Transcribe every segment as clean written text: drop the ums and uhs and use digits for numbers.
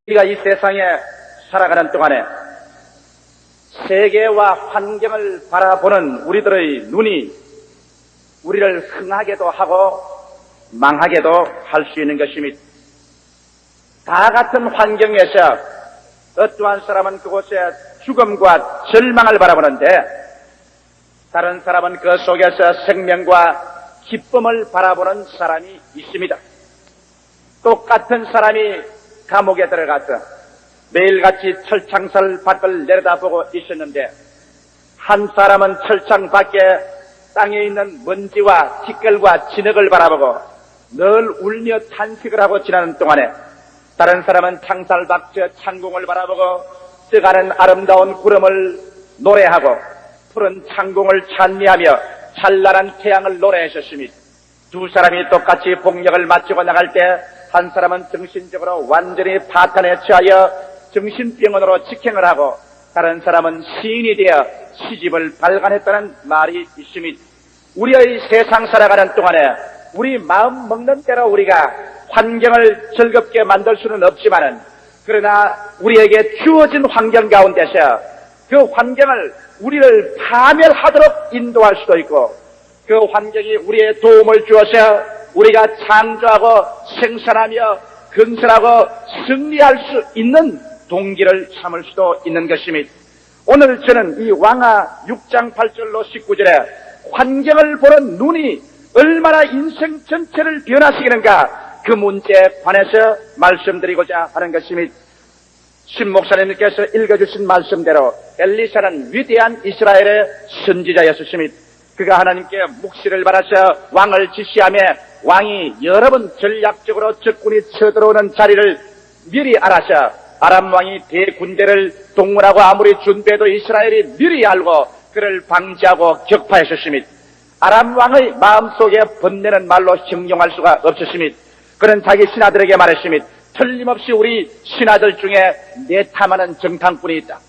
우리가 이 세상에 살아가는 동안에 세계와 환경을 바라보는 우리들의 눈이 우리를 흥하게도 하고 망하게도 할 수 있는 것입니다. 다 같은 환경에서 어떠한 사람은 그곳에 죽음과 절망을 바라보는데 다른 사람은 그 속에서 생명과 기쁨을 바라보는 사람이 있습니다. 똑같은 사람이 감옥에 들어가서 매일같이 철창살 밖을 내려다보고 있었는데 한 사람은 철창 밖에 땅에 있는 먼지와 티끌과 진흙을 바라보고 늘 울며 탄식을 하고 지나는 동안에 다른 사람은 창살 밖 저 창공을 바라보고 뜨가는 아름다운 구름을 노래하고 푸른 창공을 찬미하며 찬란한 태양을 노래하셨습니다. 두 사람이 똑같이 복력을 마치고 나갈 때 한 사람은 정신적으로 완전히 파탄에 처하여 정신병원으로 직행을 하고 다른 사람은 시인이 되어 시집을 발간했다는 말이 있습니다. 우리의 세상 살아가는 동안에 우리 마음 먹는 대로 우리가 환경을 즐겁게 만들 수는 없지만은 그러나 우리에게 주어진 환경 가운데서 그 환경을 우리를 파멸하도록 인도할 수도 있고 그 환경이 우리의 도움을 주어서 우리가 창조하고 생산하며 건설하고 승리할 수 있는 동기를 삼을 수도 있는 것입니다. 오늘 저는 이 왕하 6장 8절로 19절에 환경을 보는 눈이 얼마나 인생 전체를 변화시키는가 그 문제에 관해서 말씀드리고자 하는 것입니다. 신 목사님께서 읽어주신 말씀대로 엘리사는 위대한 이스라엘의 선지자였습니다. 그가 하나님께 묵시를 받아서 왕을 지시하며 왕이 여러 번 전략적으로 적군이 쳐들어오는 자리를 미리 알아서 아람 왕이 대군대를 동원하고 아무리 준비해도 이스라엘이 미리 알고 그를 방지하고 격파했었습니다. 아람 왕의 마음속에 번뇌는 말로 형용할 수가 없었습니다. 그는 자기 신하들에게 말했습니다. 틀림없이 우리 신하들 중에 내탐하는 정탐꾼이 있다.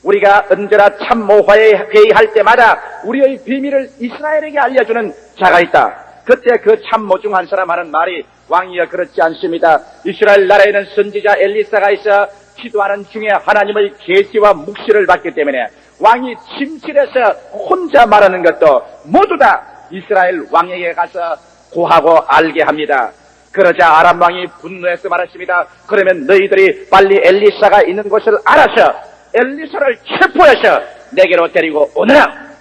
우리가 언제나 참모회의 회의할 때마다 우리의 비밀을 이스라엘에게 알려주는 자가 있다. 그때 그 참모 중 한 사람 하는 말이 왕이여 그렇지 않습니다. 이스라엘 나라에는 선지자 엘리사가 있어 기도하는 중에 하나님의 계시와 묵시를 받기 때문에 왕이 침실에서 혼자 말하는 것도 모두 다 이스라엘 왕에게 가서 고하고 알게 합니다. 그러자 아람 왕이 분노해서 말했습니다. 그러면 너희들이 빨리 엘리사가 있는 곳을 알아서 엘리사를 체포해서 내게로 데리고 오너라.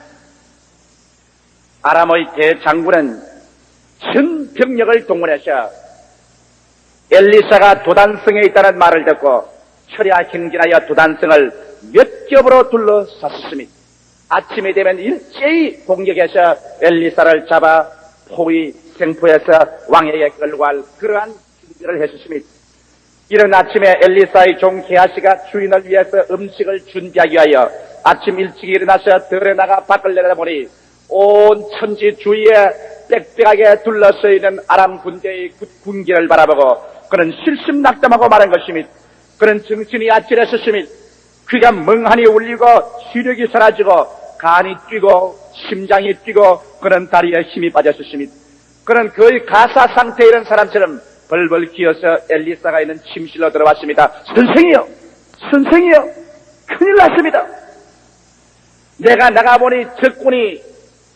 아람의 대장군은 전 병력을 동원해서 엘리사가 도단성에 있다는 말을 듣고 철야 행진하여 도단성을 몇 겹으로 둘러쌌습니다. 아침이 되면 일제히 공격해서 엘리사를 잡아 포위 생포해서 왕에게 끌고 갈 그러한 준비를 했었습니다. 이른 아침에 엘리사의 종 게하시가 주인을 위해서 음식을 준비하기 위하여 아침 일찍 일어나서 들에 나가 밖을 내다보니 온 천지 주위에 빽빽하게 둘러서 있는 아람 군대의 군기를 바라보고 그는 실심낙담하고 말한 것입니다. 그는 정신이 아찔했었습니다. 귀가 멍하니 울리고 시력이 사라지고 간이 뛰고 심장이 뛰고 그는 다리에 힘이 빠졌었습니다. 그는 거의 가사 상태에 이른 사람처럼 벌벌 기어서 엘리사가 있는 침실로 들어왔습니다. 선생이요! 선생이요! 큰일 났습니다. 내가 나가보니 적군이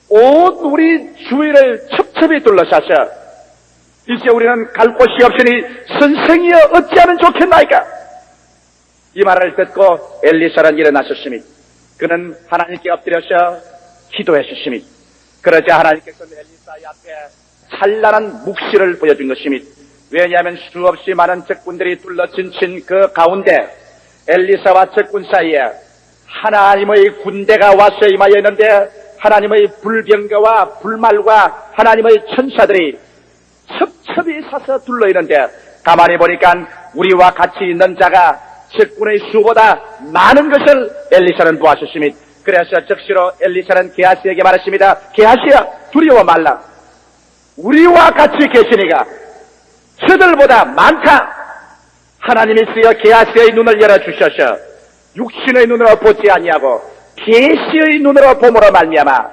온 우리 주위를 첩첩이 둘러싸서 이제 우리는 갈 곳이 없으니 선생이여 어찌하면 좋겠나이까? 이 말을 듣고 엘리사는 일어나셨습니다. 그는 하나님께 엎드려서 기도했습니다. 그러자 하나님께서는 엘리사의 앞에 찬란한 묵시를 보여준 것입니다. 왜냐하면 수없이 많은 적군들이 둘러친 그 가운데 엘리사와 적군 사이에 하나님의 군대가 와서 임하여 있는데 하나님의 불병거와 불말과 하나님의 천사들이 첩첩이 사서 둘러있는데 가만히 보니까 우리와 같이 있는 자가 적군의 수보다 많은 것을 엘리사는 보았습니다. 그래서 즉시로 엘리사는 게하시에게 말했습니다. 게하시야 두려워 말라. 우리와 같이 계시니가 저들보다 많다. 하나님이 쓰여 게하시의 눈을 열어주셔서 육신의 눈으로 보지 아니하고 계시의 눈으로 봄으로 말미암아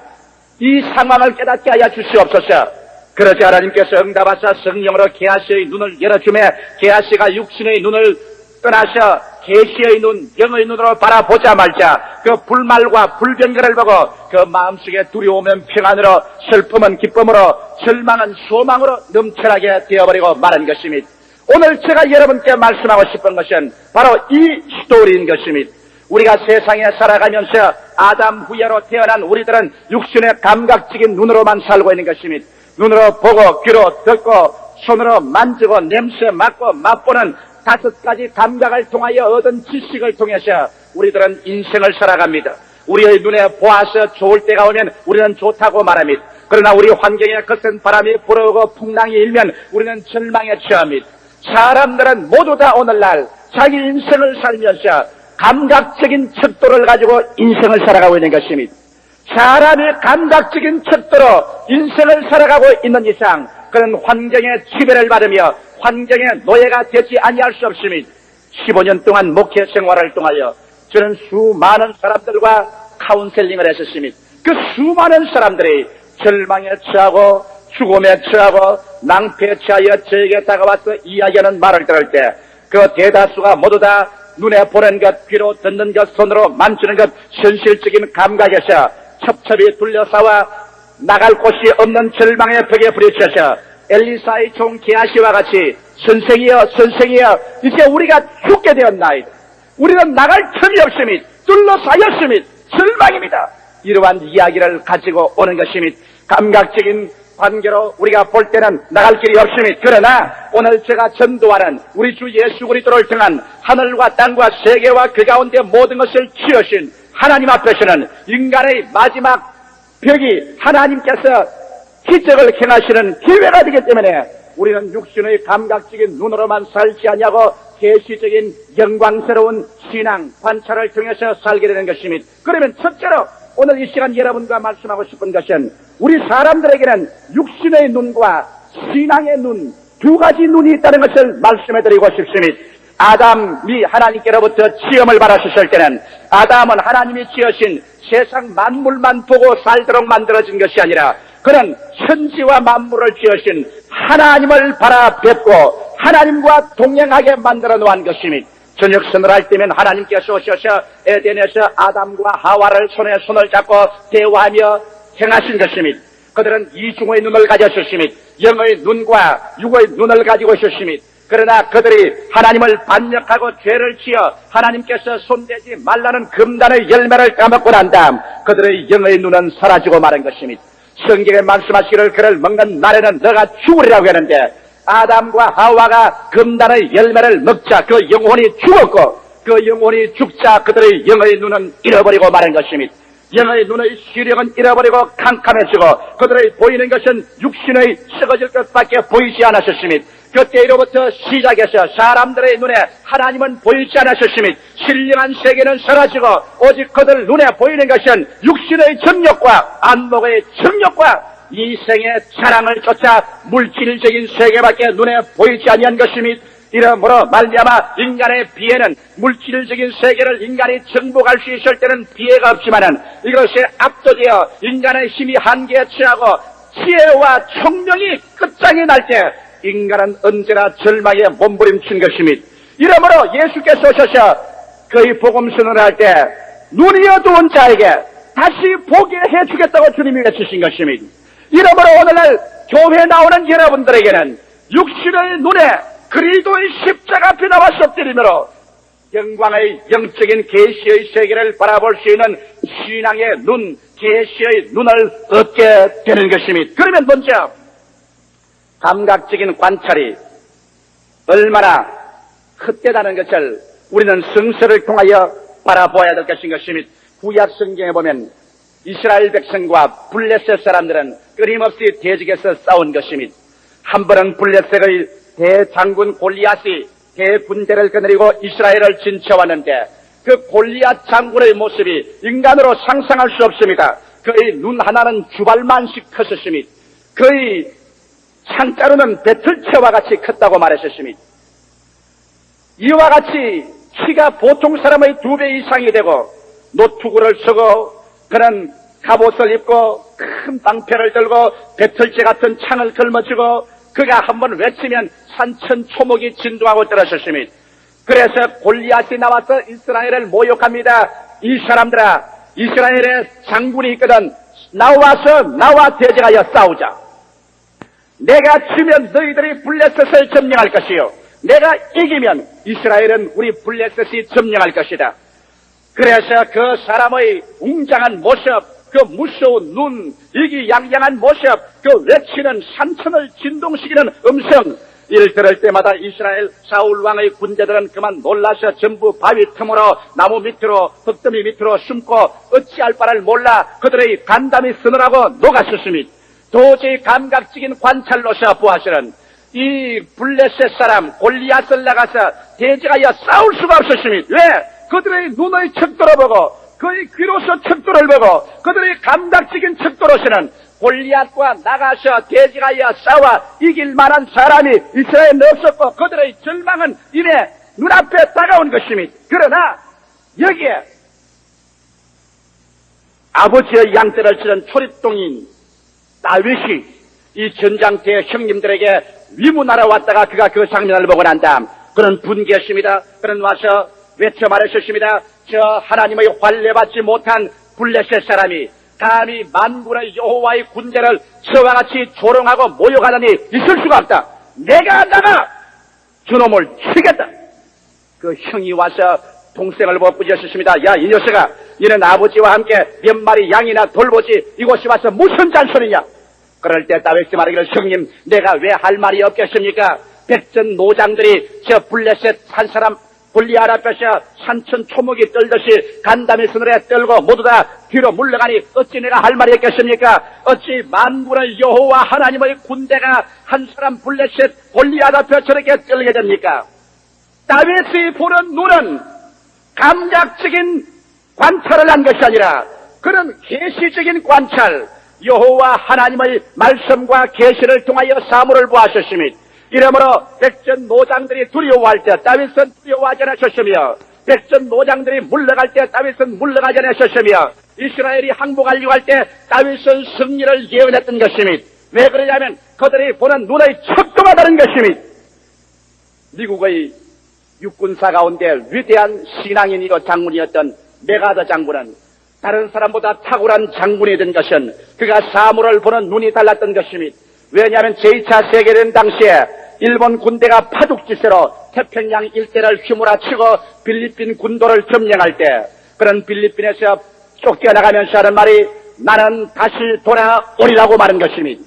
이 상황을 깨닫게 하여 주시옵소서. 그러자 하나님께서 응답하사 성령으로 게하시의 눈을 열어주매 게하시가 육신의 눈을 떠나셔 계시의 눈, 영의 눈으로 바라보자 말자 그 불말과 불병거를 보고 그 마음속에 두려우면 평안으로, 슬픔은 기쁨으로, 절망은 소망으로 넘쳐나게 되어버리고 말한 것입니다. 오늘 제가 여러분께 말씀하고 싶은 것은 바로 이 스토리인 것입니다. 우리가 세상에 살아가면서 아담 후예로 태어난 우리들은 육신의 감각적인 눈으로만 살고 있는 것입니다. 눈으로 보고, 귀로 듣고, 손으로 만지고, 냄새 맡고, 맛보는 5가지 감각을 통하여 얻은 지식을 통해서 우리들은 인생을 살아갑니다. 우리의 눈에 보아서 좋을 때가 오면 우리는 좋다고 말합니다. 그러나 우리 환경에 거센 바람이 불어오고 풍랑이 일면 우리는 절망에 처합니다. 사람들은 모두 다 오늘날 자기 인생을 살면서 감각적인 척도를 가지고 인생을 살아가고 있는 것입니다. 사람이 감각적인 척도로 인생을 살아가고 있는 이상 그런 환경의 지배를 받으며 환경의 노예가 되지 아니할 수 없습니다. 15년 동안 목회 생활을 통하여 저는 수많은 사람들과 카운셀링을 했었습니다. 그 수많은 사람들이 절망에 처하고 죽음에 처하고 낭패에 처하여 저에게 다가와서 이야기하는 말을 들을 때 그 대다수가 모두 다 눈에 보는 것, 귀로 듣는 것, 손으로 만지는 것, 현실적인 감각에서 첩첩이 둘러싸와 나갈 곳이 없는 절망의 벽에 부딪혀서 엘리사의 종 게하시와 같이 선생이여 선생이여 이제 우리가 죽게 되었나이다. 우리는 나갈 틈이 없습니다. 둘러싸였습니다. 절망입니다. 이러한 이야기를 가지고 오는 것입니다. 감각적인 관계로 우리가 볼 때는 나갈 길이 없습니다. 그러나 오늘 제가 전도하는 우리 주 예수 그리스도를 통한 하늘과 땅과 세계와 그 가운데 모든 것을 지으신 하나님 앞에서는 인간의 마지막 벽이 하나님께서 기적을 행하시는 기회가 되기 때문에 우리는 육신의 감각적인 눈으로만 살지 아니하고 계시적인 영광스러운 신앙 관찰을 통해서 살게 되는 것입니다. 그러면 첫째로 오늘 이 시간 여러분과 말씀하고 싶은 것은 우리 사람들에게는 육신의 눈과 신앙의 눈, 2가지 눈이 있다는 것을 말씀해드리고 싶습니다. 아담이 하나님께로부터 지음을 받았을 때는 아담은 하나님이 지으신 세상 만물만 보고 살도록 만들어진 것이 아니라 그는 천지와 만물을 지으신 하나님을 바라뵙고 하나님과 동행하게 만들어 놓은 것입니다. 저녁 선언할 때면 하나님께서 오셔서 에덴에서 아담과 하와를 손에 손을 잡고 대화하며 행하신 것입니다. 그들은 이중의 눈을 가졌었습니다. 영의 눈과 육의 눈을 가지고 있었습니다. 그러나 그들이 하나님을 반역하고 죄를 지어 하나님께서 손대지 말라는 금단의 열매를 까먹고 난 다음 그들의 영의 눈은 사라지고 마는 것입니다. 성경에 말씀하시기를 그를 먹는 날에는 너가 죽으리라고 하는데 아담과 하와가 금단의 열매를 먹자 그 영혼이 죽었고 그 영혼이 죽자 그들의 영의 눈은 잃어버리고 마는 것입니다. 영의 눈의 시력은 잃어버리고 캄캄해지고 그들의 보이는 것은 육신의 썩어질 것밖에 보이지 않았었습니다. 그때로부터 시작해서 사람들의 눈에 하나님은 보이지 않았었습니다. 신령한 세계는 사라지고 오직 그들 눈에 보이는 것은 육신의 정욕과 안목의 정욕과 이생의 자랑을 쫓아 물질적인 세계밖에 눈에 보이지 아니한 것입니다. 이러므로 말미암아 인간의 비애는 물질적인 세계를 인간이 정복할 수 있을 때는 비애가 없지만은 이것에 압도되어 인간의 힘이 한계에 처하고 지혜와 총명이 끝장이 날 때 인간은 언제나 절망에 몸부림친 것입니다. 이러므로 예수께서 오셔서 그의 복음 선언을 할 때 눈이 어두운 자에게 다시 보게 해주겠다고 주님이 외치신 것입니다. 이러므로 오늘날 교회에 나오는 여러분들에게는 육신의 눈에 그리스도의 십자가 앞에 나와서 엎드리므로 영광의 영적인 계시의 세계를 바라볼 수 있는 신앙의 눈, 계시의 눈을 얻게 되는 것입니다. 그러면 먼저 감각적인 관찰이 얼마나 헛되다는 것을 우리는 성서를 통하여 바라보아야 될 것입니다. 구약 성경에 보면 이스라엘 백성과 블레셋 사람들은 끊임없이 대적에서 싸운 것입니다. 한 번은 블레셋의 대장군 골리앗이 대군대를 거느리고 이스라엘을 진쳐왔는데 그 골리앗 장군의 모습이 인간으로 상상할 수 없습니다. 그의 눈 하나는 주발만씩 컸었습니다. 그의 창자루는 배틀채와 같이 컸다고 말했었습니다. 이와 같이 키가 보통 사람의 2배 이상이 되고 노투구를 쓰고 그는 갑옷을 입고 큰 방패를 들고 배틀재 같은 창을 걸머쥐고 그가 한번 외치면 산천 초목이 진동하고 떨어졌습니다. 그래서 골리앗이 나와서 이스라엘을 모욕합니다. 이 사람들아, 이스라엘의 장군이 있거든. 나와 대적하여 싸우자. 내가 지면 너희들이 블레셋을 점령할 것이요, 내가 이기면 이스라엘은 우리 블레셋이 점령할 것이다. 그래서 그 사람의 웅장한 모습, 그 무서운 눈, 이기양양한 모습, 그 외치는 산천을 진동시키는 음성, 이를 들을 때마다 이스라엘 사울 왕의 군대들은 그만 놀라서 전부 바위 틈으로 나무 밑으로 흙더미 밑으로 숨고 어찌할 바를 몰라 그들의 간담이 서늘하고 녹았었습니다. 도저히 감각적인 관찰로서 보아서는 이 블레셋 사람 골리앗을 나가서 대적하여 싸울 수가 없었습니다. 왜? 그들의 눈의 척도를 보고 그의 귀로서 척도를 보고 그들의 감각적인 척도로서는 골리앗과 나가서 대적하여 싸워 이길 만한 사람이 이스라엘에 없었고 그들의 절망은 이내 눈앞에 다가온 것입니다. 그러나 여기에 아버지의 양떼를 치는 초립동인 다윗이 이 전장터의 형님들에게 위문하러 왔다가 그가 그 장면을 보고 난 다음 그는 분개했습니다. 그는 와서 외쳐 말했습니다. 저 하나님의 환례받지 못한 블레셋 사람이 감히 만군의 여호와의 군대를 저와 같이 조롱하고 모욕하다니 있을 수가 없다. 내가 나가 저놈을 치겠다. 그 형이 와서 동생을 보고 부르셨습니다. 야, 이 녀석아, 이는 아버지와 함께 몇 마리 양이나 돌보지 이곳에 와서 무슨 잔소리냐. 그럴 때 다윗이 말하기를, 형님, 내가 왜 할 말이 없겠습니까? 백전 노장들이 저 블레셋 한 사람 골리앗 앞에서 산천 초목이 떨듯이 간담이 서늘에 떨고 모두 다 뒤로 물러가니 어찌 내가 할 말이 있겠습니까? 어찌 만군의 여호와 하나님의 군대가 한 사람 블레셋 골리앗 앞에 저렇게 떨게 됩니까? 다윗이 보는 눈은 감각적인 관찰을 한 것이 아니라 그런 계시적인 관찰, 여호와 하나님의 말씀과 계시를 통하여 사물을 보았었습니다. 이러므로 백전 노장들이 두려워할 때 다윗은 두려워하지 않으셨으며 백전 노장들이 물러갈 때 다윗은 물러가지 않으셨으며 이스라엘이 항복하려고 할 때 다윗은 승리를 예언했던 것입니다. 왜 그러냐면 그들이 보는 눈의 척도가 다른 것입니다. 미국의 육군사 가운데 위대한 신앙인이고 장군이었던 메가더 장군은 다른 사람보다 탁월한 장군이 된 것은 그가 사물을 보는 눈이 달랐던 것입니다. 왜냐하면 제2차 세계대전 당시에 일본 군대가 파죽지세로 태평양 일대를 휘몰아치고 필리핀 군도를 점령할 때 그런 필리핀에서 쫓겨나가면서 하는 말이 나는 다시 돌아오리라고 말한 것입니다.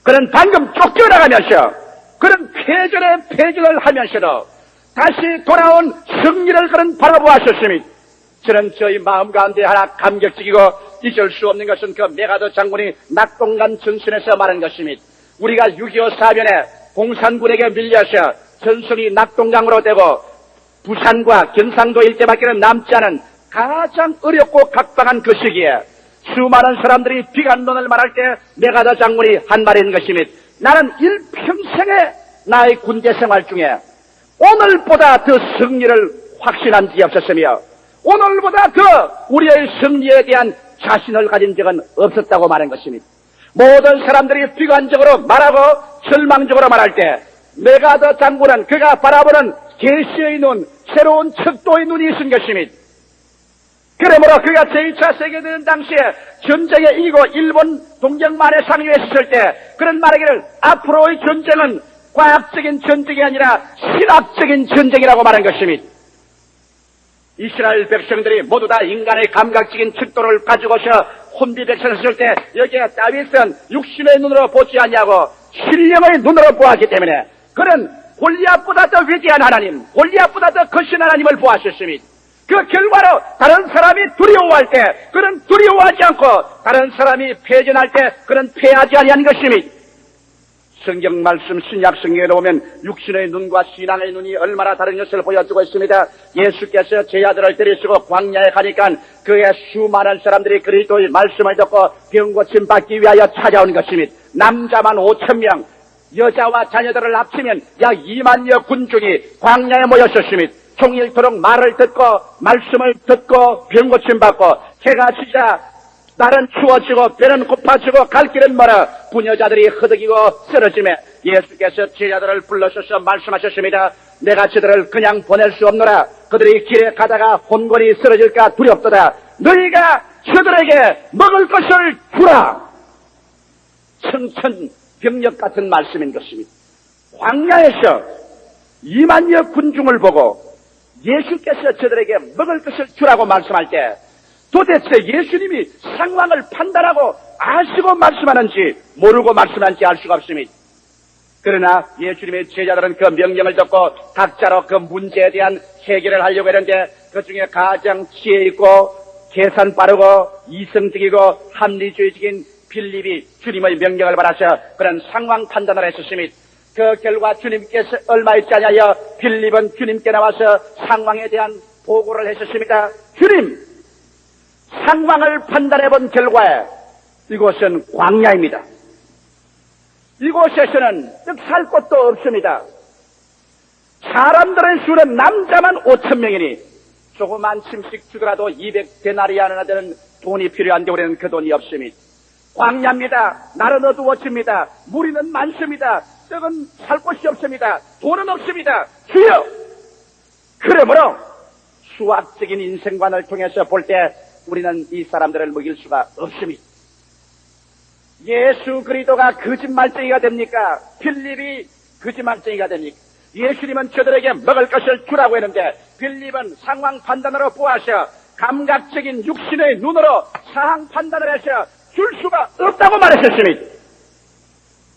그는 방금 쫓겨나가면서 그런 패전을 하면서도 다시 돌아온 승리를 그는 바라보았었습니다. 저는 저희 마음 가운데 하나 감격적이고 잊을 수 없는 것은 그 메가더 장군이 낙동강 전선에서 말한 것입니다. 우리가 6.25 사변에 공산군에게 밀려서 전선이 낙동강으로 되고 부산과 경상도 일대밖에는 남지 않은 가장 어렵고 각박한 그 시기에 수많은 사람들이 비관론을 말할 때 메가더 장군이 한 말인 것입니다. 나는 일평생의 나의 군대 생활 중에 오늘보다 더 승리를 확신한 적이 없었으며 오늘보다 더 우리의 승리에 대한 자신을 가진 적은 없었다고 말한 것입니다. 모든 사람들이 비관적으로 말하고 절망적으로 말할 때 메가더 장군은 그가 바라보는 계시의 눈, 새로운 척도의 눈이 있은 것입니다. 그러므로 그가 제2차 세계대전 당시에 전쟁에 이기고 일본 동경만에 상륙했을 때 그런 말하기를 앞으로의 전쟁은 과학적인 전쟁이 아니라 신학적인 전쟁이라고 말한 것입니다. 이스라엘 백성들이 모두 다 인간의 감각적인 척도를 가지고서 혼비백산을 쓸 때 여기에 다윗은 육신의 눈으로 보지 않냐고 신령의 눈으로 보았기 때문에 그는 골리앗보다 더 위대한 하나님, 골리앗보다 더 거신 하나님을 보았었습니다. 그 결과로 다른 사람이 두려워할 때 그는 두려워하지 않고 다른 사람이 패전할 때 그는 패하지 아니하는 것입니다. 성경 말씀 신약 성경에 보면 육신의 눈과 신앙의 눈이 얼마나 다른 것을 보여주고 있습니다. 예수께서 제 아들을 데리시고 광야에 가니까 그의 수많은 사람들이 그리스도의 말씀을 듣고 병 고침 받기 위하여 찾아온 것입니다. 남자만 5,000명, 여자와 자녀들을 합치면 약 2만여 군중이 광야에 모였었습니다. 종일토록 말을 듣고 말씀을 듣고 병 고침 받고 해가 지자 날은 추워지고 배는 고파지고 갈 길은 멀어 부녀자들이 허덕이고 쓰러지며 예수께서 제자들을 불러셔서 말씀하셨습니다. 내가 저들을 그냥 보낼 수 없노라. 그들이 길에 가다가 혼곤히 쓰러질까 두렵도다. 너희가 저들에게 먹을 것을 주라. 청천벽력 같은 말씀인 것입니다. 광야에서 2만여 군중을 보고 예수께서 저들에게 먹을 것을 주라고 말씀할 때 도대체 예수님이 상황을 판단하고 아시고 말씀하는지 모르고 말씀하는지 알 수가 없습니다. 그러나 예수님의 제자들은 그 명령을 듣고 각자로 그 문제에 대한 해결을 하려고 했는데 그 중에 가장 지혜 있고 계산 빠르고 이성적이고 합리주의적인 빌립이 주님의 명령을 받아서 그런 상황 판단을 했었습니다. 그 결과 주님께서 얼마 있지 않냐여 빌립은 주님께 나와서 상황에 대한 보고를 했었습니다. 주님, 상황을 판단해 본 결과에 이곳은 광야입니다. 이곳에서는 즉 살 곳도 없습니다. 사람들의 수는 남자만 5,000명이니 조그만 침식 주더라도 200데나리아나 되는 돈이 필요한데 우리는 그 돈이 없습니다. 광야입니다. 날은 어두워집니다. 무리는 많습니다. 떡은 살 곳이 없습니다. 돈은 없습니다. 주여! 그러므로 수학적인 인생관을 통해서 볼 때 우리는 이 사람들을 먹일 수가 없습니다. 예수 그리스도가 거짓말쟁이가 됩니까? 필립이 거짓말쟁이가 됩니까? 예수님은 저들에게 먹을 것을 주라고 했는데 필립은 상황 판단으로 보아서 감각적인 육신의 눈으로 상황 판단을 해서 줄 수가 없다고 말했었습니다.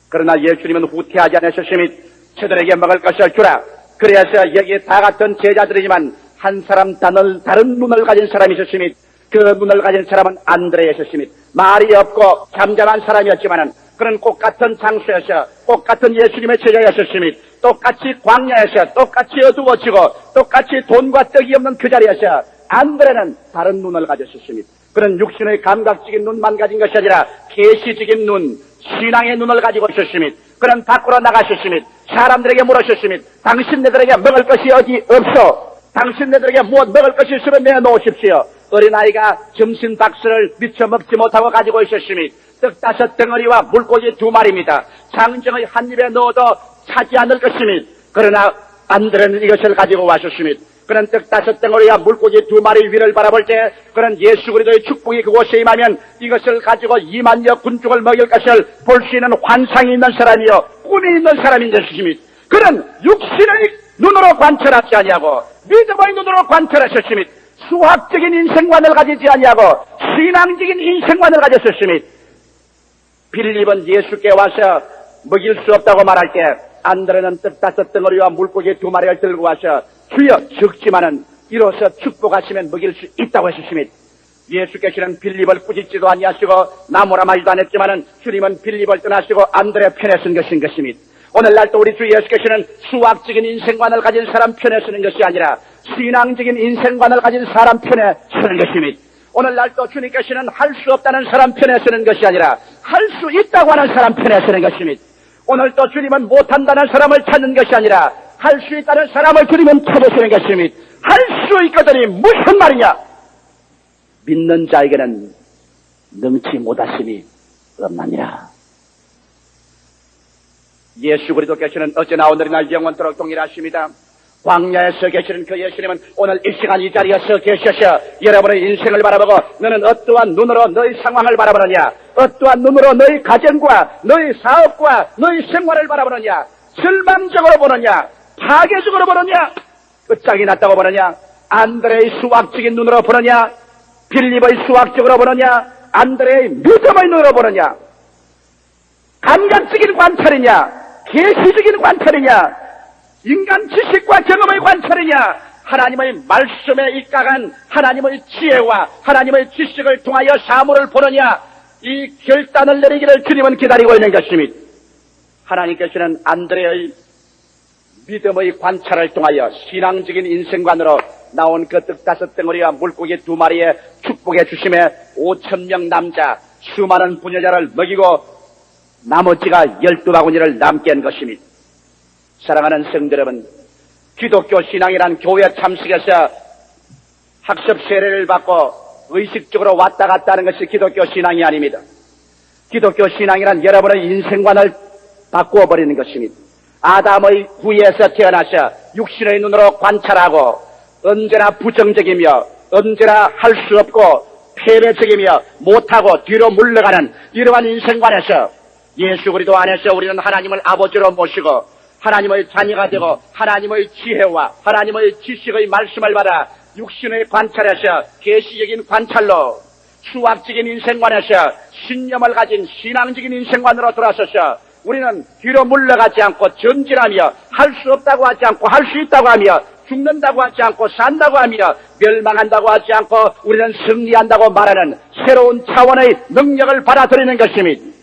그러나 예수님은 후퇴하지 않으셨습니다. 저들에게 먹을 것을 주라. 그래서 여기에 다 같은 제자들이지만 한 사람 다른 눈을 가진 사람이 있었습니다. 그 눈을 가진 사람은 안드레였습니다. 말이 없고 잠잠한 사람이었지만은 그는 똑같은 장소에서 똑같은 예수님의 제자였습니다. 똑같이 광야에서 똑같이 어두워지고 똑같이 돈과 떡이 없는 그 자리에서 안드레는 다른 눈을 가졌습니다. 그는 육신의 감각적인 눈만 가진 것이 아니라 계시적인 눈, 신앙의 눈을 가지고 있었습니다. 그는 밖으로 나가셨습니다. 사람들에게 물으셨습니다. 당신네들에게 먹을 것이 어디 없어? 당신네들에게 무엇 먹을 것이 있으면 내놓으십시오. 어린아이가 점심 박스를 미처 먹지 못하고 가지고 있었습니다. 떡 5덩어리와 물고기 2마리입니다. 장정의 한 입에 넣어도 차지 않을 것입니다. 그러나 안드레는 이것을 가지고 왔었습니다. 그는 떡 5덩어리와 물고기 2마리 위를 바라볼 때 그는 예수 그리스도의 축복이 그곳에 임하면 이것을 가지고 2만여 군중을 먹일 것을 볼 수 있는 환상이 있는 사람이요 꿈이 있는 사람인 것입니다. 그는 육신의 눈으로 관찰하지 아니하고 믿음의 눈으로 관찰하셨습니다. 수학적인 인생관을 가지지 아니하고 신앙적인 인생관을 가졌었습니다. 빌립은 예수께 와서 먹일 수 없다고 말할 때 안드레는 떡 5덩어리와 물고기 2마리를 들고 와서 주여 적지만은 이로써 축복하시면 먹일 수 있다고 하셨습니다. 예수께서는 빌립을 꾸짖지도 아니하시고 나무라 말도 안 했지만은 주님은 빌립을 떠나시고 안드레 편에 선 것인 것입니다. 오늘날도 우리 주 예수께서는 수학적인 인생관을 가진 사람 편에 서는 것이 아니라 신앙적인 인생관을 가진 사람 편에 서는 것입니다. 오늘날도 주님께서는 할 수 없다는 사람 편에 서는 것이 아니라 할 수 있다고 하는 사람 편에 서는 것입니다. 오늘도 주님은 못한다는 사람을 찾는 것이 아니라 할 수 있다는 사람을 주님은 찾으시는 것입니다. 할 수 있거든이 무슨 말이냐? 믿는 자에게는 능치 못하심이 없느니라. 예수 그리스도께서는 어제나 오늘이나 영원토록 동일하십니다. 광야에서 계시는 그 예수님은 오늘 이 시간 이 자리에서 계셔서 여러분의 인생을 바라보고 너는 어떠한 눈으로 너희 상황을 바라보느냐, 어떠한 눈으로 너희 가정과 너희 사업과 너희 생활을 바라보느냐, 절망적으로 보느냐, 파괴적으로 보느냐, 끝장이 났다고 보느냐, 안드레의 수학적인 눈으로 보느냐, 빌립의 수학적으로 보느냐, 안드레의 믿음의 눈으로 보느냐, 감각적인 관찰이냐, 계시적인 관찰이냐, 인간 지식과 경험의 관찰이냐, 하나님의 말씀에 입각한 하나님의 지혜와 하나님의 지식을 통하여 사물을 보느냐, 이 결단을 내리기를 주님은 기다리고 있는 것입니다. 하나님께서는 안드레의 믿음의 관찰을 통하여 신앙적인 인생관으로 나온 그 떡 5덩어리와 물고기 2마리에 축복해 주심에 5,000명 남자 수많은 부녀자를 먹이고 나머지가 12바구니를 남게 한 것입니다. 사랑하는 성도 여러분, 기독교 신앙이란 교회 참석에서 학습 세례를 받고 의식적으로 왔다 갔다 하는 것이 기독교 신앙이 아닙니다. 기독교 신앙이란 여러분의 인생관을 바꾸어 버리는 것입니다. 아담의 후예에서 태어나셔 육신의 눈으로 관찰하고 언제나 부정적이며 언제나 할 수 없고 패배적이며 못하고 뒤로 물러가는 이러한 인생관에서 예수 그리스도 안에서 우리는 하나님을 아버지로 모시고 하나님의 자녀가 되고 하나님의 지혜와 하나님의 지식의 말씀을 받아 육신의 관찰에서 계시적인 관찰로 수학적인 인생관에서 신념을 가진 신앙적인 인생관으로 돌아서서 우리는 뒤로 물러가지 않고 전진하며 할 수 없다고 하지 않고 할 수 있다고 하며 죽는다고 하지 않고 산다고 하며 멸망한다고 하지 않고 우리는 승리한다고 말하는 새로운 차원의 능력을 받아들이는 것입니다.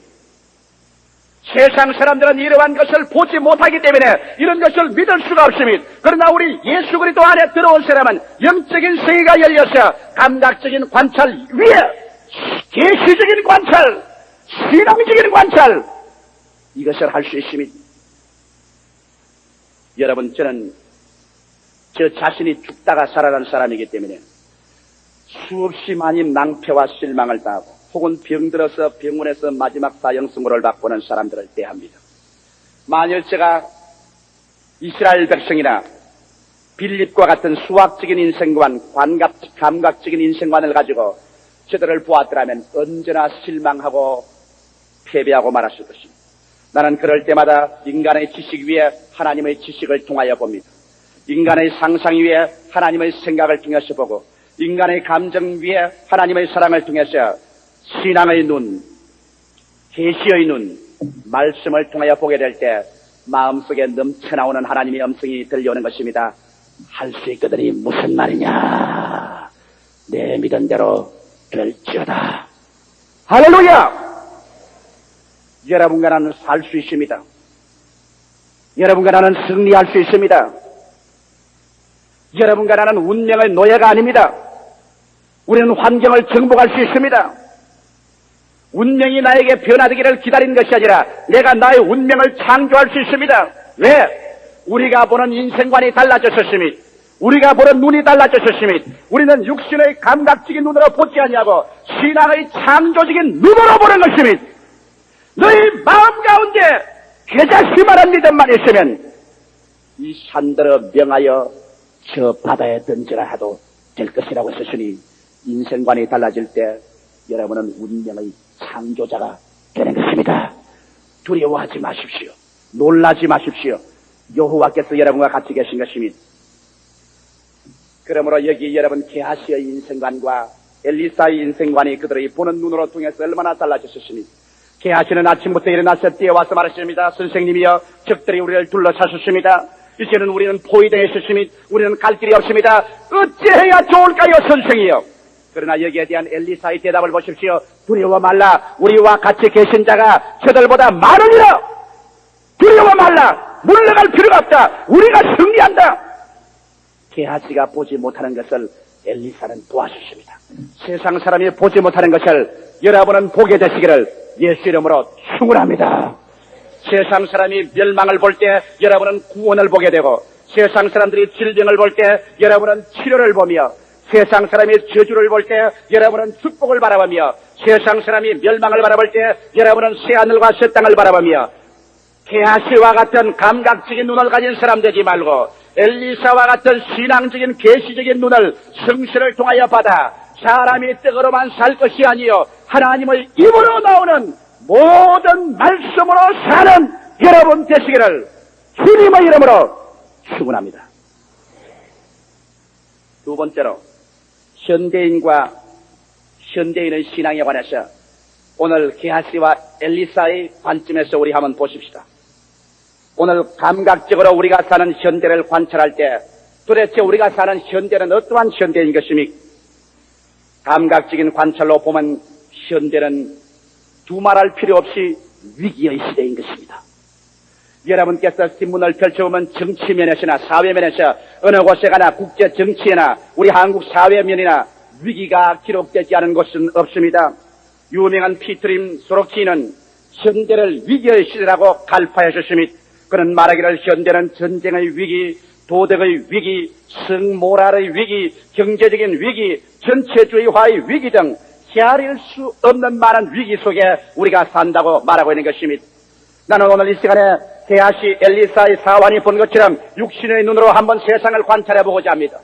세상 사람들은 이러한 것을 보지 못하기 때문에 이런 것을 믿을 수가 없습니다. 그러나 우리 예수 그리스도 안에 들어온 사람은 영적인 세계가 열려서 감각적인 관찰 위에 계시적인 관찰, 신앙적인 관찰 이것을 할 수 있습니다. 여러분, 저는 저 자신이 죽다가 살아난 사람이기 때문에 수없이 많이 낭패와 실망을 당하고 혹은 병들어서 병원에서 마지막 사형선고를 받고는 사람들을 대합니다. 만일 제가 이스라엘 백성이나 빌립과 같은 수학적인 인생관, 감각적인 인생관을 가지고 저들을 보았더라면 언제나 실망하고 패배하고 말았을 것입니다. 나는 그럴 때마다 인간의 지식 위에 하나님의 지식을 통하여 봅니다. 인간의 상상 위에 하나님의 생각을 통해서 보고 인간의 감정 위에 하나님의 사랑을 통해서 신앙의 눈, 계시의 눈, 말씀을 통하여 보게 될 때 마음속에 넘쳐나오는 하나님의 음성이 들려오는 것입니다. 할 수 있거든이 무슨 말이냐? 내 믿은 대로 될지어다. 할렐루야! 여러분과 나는 살 수 있습니다. 여러분과 나는 승리할 수 있습니다. 여러분과 나는 운명의 노예가 아닙니다. 우리는 환경을 정복할 수 있습니다. 운명이 나에게 변화되기를 기다리는 것이 아니라 내가 나의 운명을 창조할 수 있습니다. 왜? 우리가 보는 인생관이 달라졌었습니다. 우리가 보는 눈이 달라졌었습니다. 우리는 육신의 감각적인 눈으로 보지 아니하고 신앙의 창조적인 눈으로 보는 것입니다. 너희 마음 가운데 괴자시만한 믿음만 있으면 이 산들어 명하여 저 바다에 던지라 하도 될 것이라고 했으니 인생관이 달라질 때 여러분은 운명의 창조자가 되는 것입니다. 두려워하지 마십시오. 놀라지 마십시오. 여호와께서 여러분과 같이 계신 것입니다. 그러므로 여기 여러분 게하시의 인생관과 엘리사의 인생관이 그들의 보는 눈으로 통해서 얼마나 달라졌습니까? 게하시는 아침부터 일어나서 뛰어와서 말했습니다. 선생님이여, 적들이 우리를 둘러싸셨습니다. 이제는 우리는 포위되어 있었습니다. 우리는 갈 길이 없습니다. 어찌해야 좋을까요, 선생이여? 그러나 여기에 대한 엘리사의 대답을 보십시오. 두려워 말라. 우리와 같이 계신 자가 저들보다 많으니라. 두려워 말라. 물러갈 필요가 없다. 우리가 승리한다. 게하시가 보지 못하는 것을 엘리사는 보아주십니다. 세상 사람이 보지 못하는 것을 여러분은 보게 되시기를 예수 이름으로 축원합니다. 세상 사람이 멸망을 볼 때 여러분은 구원을 보게 되고, 세상 사람들이 질병을 볼 때 여러분은 치료를 보며, 세상 사람이 저주를 볼 때 여러분은 축복을 바라보며, 세상 사람이 멸망을 바라볼 때 여러분은 새하늘과 새 땅을 바라보며, 게하시와 같은 감각적인 눈을 가진 사람 되지 말고 엘리사와 같은 신앙적인 계시적인 눈을 성신을 통하여 받아 사람이 떡으로만 살 것이 아니요 하나님의 입으로 나오는 모든 말씀으로 사는 여러분 되시기를 주님의 이름으로 축원합니다. 두 번째로 현대인과 현대인의 신앙에 관해서 오늘 게하시와 엘리사의 관점에서 우리 한번 보십시다. 오늘 감각적으로 우리가 사는 현대를 관찰할 때 도대체 우리가 사는 현대는 어떠한 현대인 것입니까? 감각적인 관찰로 보면 현대는 두말할 필요 없이 위기의 시대인 것입니다. 여러분께서 신문을 펼쳐보면 정치면에서나 사회면에서 어느 곳에 가나 국제 정치에나 우리 한국 사회면이나 위기가 기록되지 않은 곳은 없습니다. 유명한 피트림 소로키는 현대를 위기의 시대라고 갈파하셨습니다. 그는 말하기를 현대는 전쟁의 위기, 도덕의 위기, 성모랄의 위기, 경제적인 위기, 전체주의화의 위기 등 헤아릴 수 없는 많은 위기 속에 우리가 산다고 말하고 있는 것입니다. 나는 오늘 이 시간에 게하시 엘리사의 사환이 본 것처럼 육신의 눈으로 한번 세상을 관찰해보고자 합니다.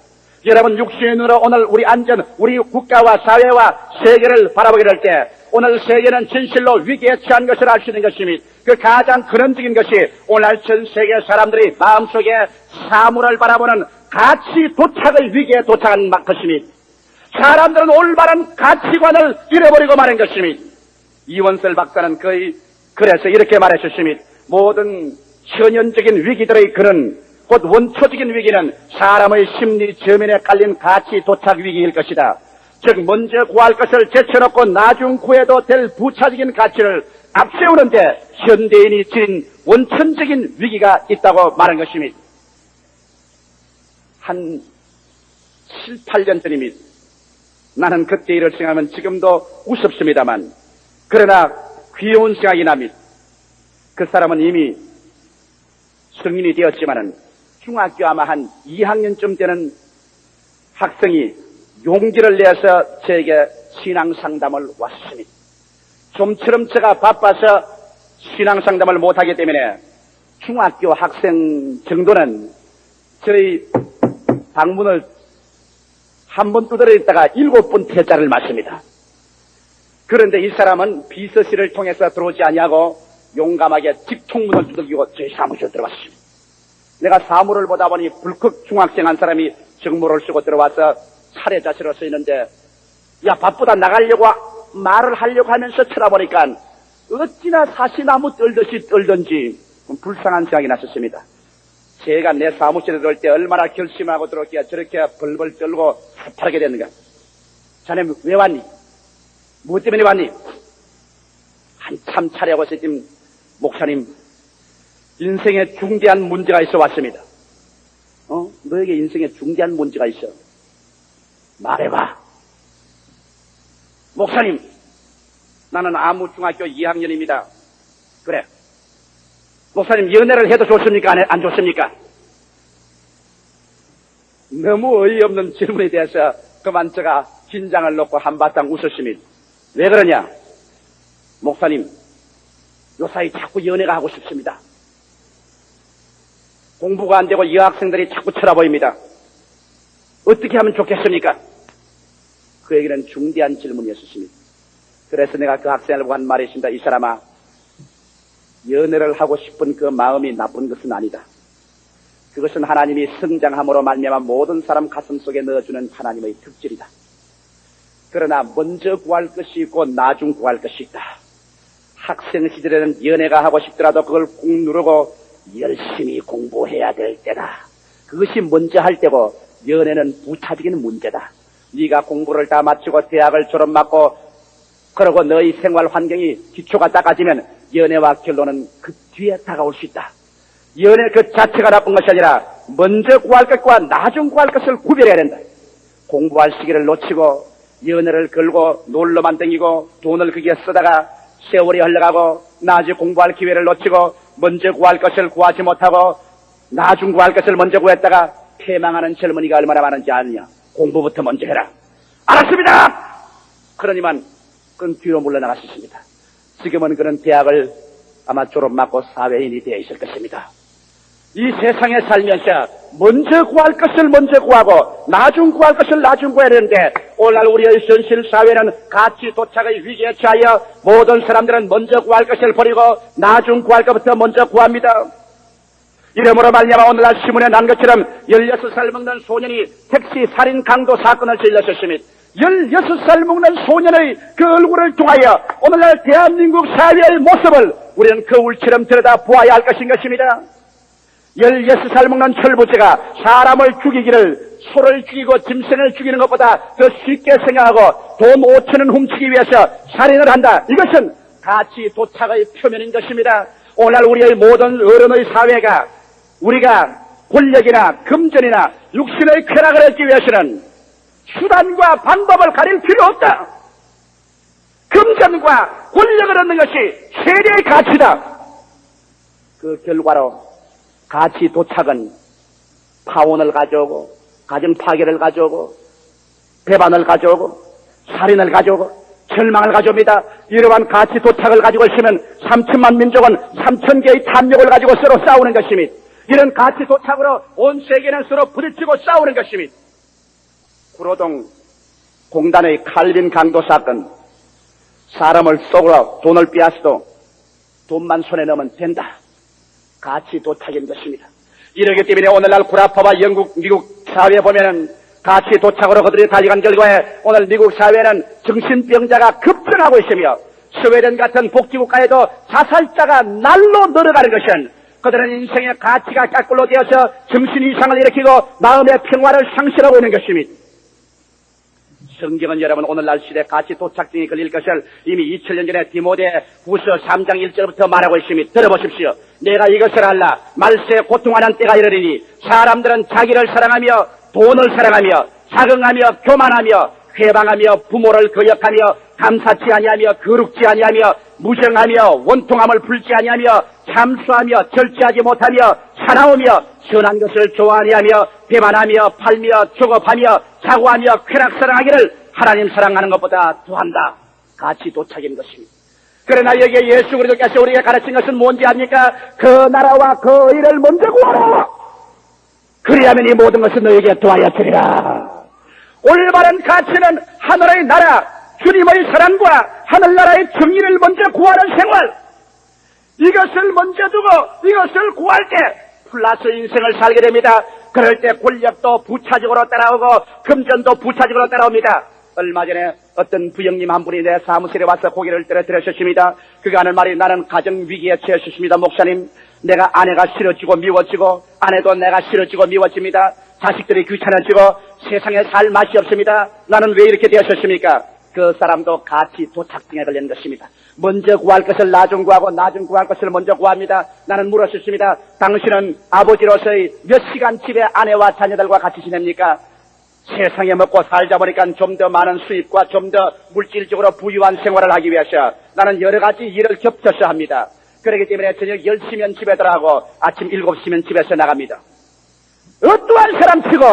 여러분, 육신의 눈으로 오늘 우리 안전, 우리 국가와 사회와 세계를 바라보게 될 때 오늘 세계는 진실로 위기에 처한 것을 알 수 있는 것입니다. 그 가장 근원적인 것이 오늘 전 세계 사람들이 마음속에 사물을 바라보는 가치 도착의 위기에 도착한 것입니다. 사람들은 올바른 가치관을 잃어버리고 마는 것입니다. 이원설 박사는 그래서 이렇게 말했습니다. 모든 천연적인 위기들의 근원, 곧 원초적인 위기는 사람의 심리 저면에 깔린 가치 도착 위기일 것이다. 즉 먼저 구할 것을 제쳐놓고 나중 구해도 될 부차적인 가치를 앞세우는데 현대인이 지닌 원천적인 위기가 있다고 말한 것입니다. 한 7, 8년 전입니다. 나는 그때 일을 생각하면 지금도 우습습니다만 그러나 귀여운 생각이 납니다. 그 사람은 이미 성인이 되었지만은 중학교 아마 한 2학년쯤 되는 학생이 용기를 내서 저에게 신앙상담을 왔습니다. 좀처럼 제가 바빠서 신앙상담을 못하기 때문에 중학교 학생 정도는 저희 방문을 한 번 두드려 있다가 7번 퇴짜를 맞습니다. 그런데 이 사람은 비서실을 통해서 들어오지 아니하고 용감하게 직통문을 두들기고 저희 사무실에 들어왔습니다. 내가 사무를 보다 보니 불컥 중학생 한 사람이 정모를 쓰고 들어와서 차례자세로 서 있는데 야 바쁘다 나가려고 말을 하려고 하면서 쳐다보니까 어찌나 사시나무 떨듯이 떨던지 불쌍한 생각이 났었습니다. 제가 내 사무실에 들어올 때 얼마나 결심하고 들어올기에 저렇게 벌벌 떨고 새파랗게 됐는가. 자네 왜 왔니? 뭐 때문에 왔니? 한참 차려고 지금 목사님 인생에 중대한 문제가 있어 왔습니다. 너에게 인생에 중대한 문제가 있어. 말해봐. 목사님, 나는 아무 중학교 2학년입니다. 그래. 목사님, 연애를 해도 좋습니까? 안 좋습니까? 너무 어이없는 질문에 대해서 그만 제가 긴장을 놓고 한바탕 웃었습니다. 왜 그러냐? 목사님, 요사이 자꾸 연애가 하고 싶습니다. 공부가 안 되고 여학생들이 자꾸 쳐다보입니다. 어떻게 하면 좋겠습니까? 그에게는 중대한 질문이었습니다. 그래서 내가 그 학생을 보고 한 말이 있습니다. 이 사람아, 연애를 하고 싶은 그 마음이 나쁜 것은 아니다. 그것은 하나님이 성장함으로 말미암아 모든 사람 가슴속에 넣어주는 하나님의 특질이다. 그러나 먼저 구할 것이 있고 나중 구할 것이 있다. 학생 시절에는 연애가 하고 싶더라도 그걸 꾹 누르고 열심히 공부해야 될 때다. 그것이 먼저 할 때고 연애는 부차적인 문제다. 네가 공부를 다 마치고 대학을 졸업받고 그러고 너희 생활 환경이 기초가 닦아지면 연애와 결론은 그 뒤에 다가올 수 있다. 연애 그 자체가 나쁜 것이 아니라 먼저 구할 것과 나중 구할 것을 구별해야 된다. 공부할 시기를 놓치고 연애를 걸고 놀러만 다니고 돈을 거기에 쓰다가 세월이 흘러가고 나중에 공부할 기회를 놓치고 먼저 구할 것을 구하지 못하고 나중 구할 것을 먼저 구했다가 패망하는 젊은이가 얼마나 많은지 아느냐. 공부부터 먼저 해라. 알았습니다. 그러니만 그건 뒤로 물러나갈 수 있습니다. 지금은 그런 대학을 아마 졸업받고 사회인이 되어 있을 것입니다. 이 세상에 살면서 먼저 구할 것을 먼저 구하고 나중 구할 것을 나중 구해야 되는데 오늘날 우리의 현실 사회는 가치 도착의 위기에 처하여 모든 사람들은 먼저 구할 것을 버리고 나중 구할 것부터 먼저 구합니다. 이러므로 말미암아 오늘날 신문에 난 것처럼 16살 먹는 소년이 택시 살인 강도 사건을 저질렀었습니다. 16살 먹는 소년의 그 얼굴을 통하여 오늘날 대한민국 사회의 모습을 우리는 거울처럼 들여다 보아야 할 것인 것입니다. 16살 먹는 철부지가 사람을 죽이기를 소를 죽이고 짐승을 죽이는 것보다 더 쉽게 생각하고 돈 5천원 훔치기 위해서 살인을 한다. 이것은 가치 도착의 표면인 것입니다. 오늘 우리의 모든 어른의 사회가 우리가 권력이나 금전이나 육신의 쾌락을 얻기 위해서는 수단과 방법을 가릴 필요 없다. 금전과 권력을 얻는 것이 최대의 가치다. 그 결과로 가치 도착은 파혼을 가져오고, 가정 파괴를 가져오고, 배반을 가져오고, 살인을 가져오고, 절망을 가져옵니다. 이러한 가치 도착을 가지고 있으면 3천만 민족은 3,000개의 탐욕을 가지고 서로 싸우는 것입니다. 이런 가치 도착으로 온 세계는 서로 부딪히고 싸우는 것입니다. 구로동 공단의 칼빈 강도 사건, 사람을 속으로 돈을 빼앗아도 돈만 손에 넣으면 된다. 가치 도착인 것입니다. 이러기 때문에 오늘날 구라파와 영국, 미국 사회에 보면은 가치 도착으로 그들이 달려간 결과에 오늘 미국 사회는 정신병자가 급증하고 있으며 스웨덴 같은 복지국가에도 자살자가 날로 늘어가는 것은 그들은 인생의 가치가 깎굴로 되어서 정신 이상을 일으키고 마음의 평화를 상실하고 있는 것입니다. 성경은 여러분 오늘날 시대 가치 도착증이 걸릴 것을 이미 2000년 전에 디모데 후서 3장 1절부터 말하고 있습니다. 들어보십시오. 내가 이것을 알라. 말세에 고통하는 때가 이르리니 사람들은 자기를 사랑하며 돈을 사랑하며 자긍하며 교만하며 회방하며 부모를 거역하며 감사치 아니하며 거룩지 아니하며 무정하며 원통함을 풀지 아니하며 참수하며 절제하지 못하며 사나우며 선한 것을 좋아하니하며 배반하며 팔며 조급하며 자고하며 쾌락사랑하기를 하나님 사랑하는 것보다 더한다. 가치 도착인 것입니다. 그러나 여기에 예수 그리스도께서 우리에게 가르친 것은 뭔지 압니까? 그 나라와 그 의를 먼저 구하라. 그리하면 이 모든 것은 너에게 더하여 주리라. 올바른 가치는 하늘의 나라, 주님의 사랑과 하늘나라의 정의를 먼저 구하는 생활. 이것을 먼저 두고 이것을 구할 때 플러스 인생을 살게 됩니다. 그럴 때 권력도 부차적으로 따라오고 금전도 부차적으로 따라옵니다. 얼마 전에 어떤 부형님 한 분이 내 사무실에 와서 고개를 떨어뜨렸습니다. 그가 하는 말이 나는 가정 위기에 처했습니다. 목사님, 내가 아내가 싫어지고 미워지고 아내도 내가 싫어지고 미워집니다. 자식들이 귀찮아지고 세상에 살 맛이 없습니다. 나는 왜 이렇게 되었습니까? 그 사람도 가치 도착증에 걸린 것입니다. 먼저 구할 것을 나중 구하고 나중 구할 것을 먼저 구합니다. 나는 물었습니다. 당신은 아버지로서의 몇 시간 집에 아내와 자녀들과 같이 지냅니까? 세상에 먹고 살다 보니까 좀 더 많은 수입과 좀 더 물질적으로 부유한 생활을 하기 위해서 나는 여러 가지 일을 겹쳐서 합니다. 그렇기 때문에 저녁 10시면 집에 들어가고 아침 7시면 집에서 나갑니다. 어떠한 사람치고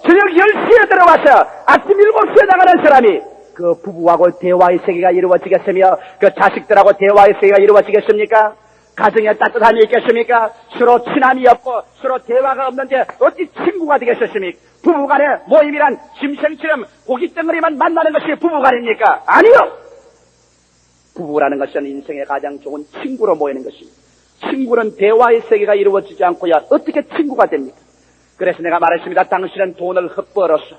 저녁 10시에 들어와서 아침 7시에 나가는 사람이 그 부부하고 대화의 세계가 이루어지겠으며 그 자식들하고 대화의 세계가 이루어지겠습니까? 가정에 따뜻함이 있겠습니까? 서로 친함이 없고 서로 대화가 없는데 어찌 친구가 되겠습니까? 부부간의 모임이란 짐승처럼 고깃덩어리만 만나는 것이 부부간입니까? 아니요! 부부라는 것은 인생의 가장 좋은 친구로 모이는 것입니다. 친구는 대화의 세계가 이루어지지 않고야 어떻게 친구가 됩니까? 그래서 내가 말했습니다. 당신은 돈을 헛벌어서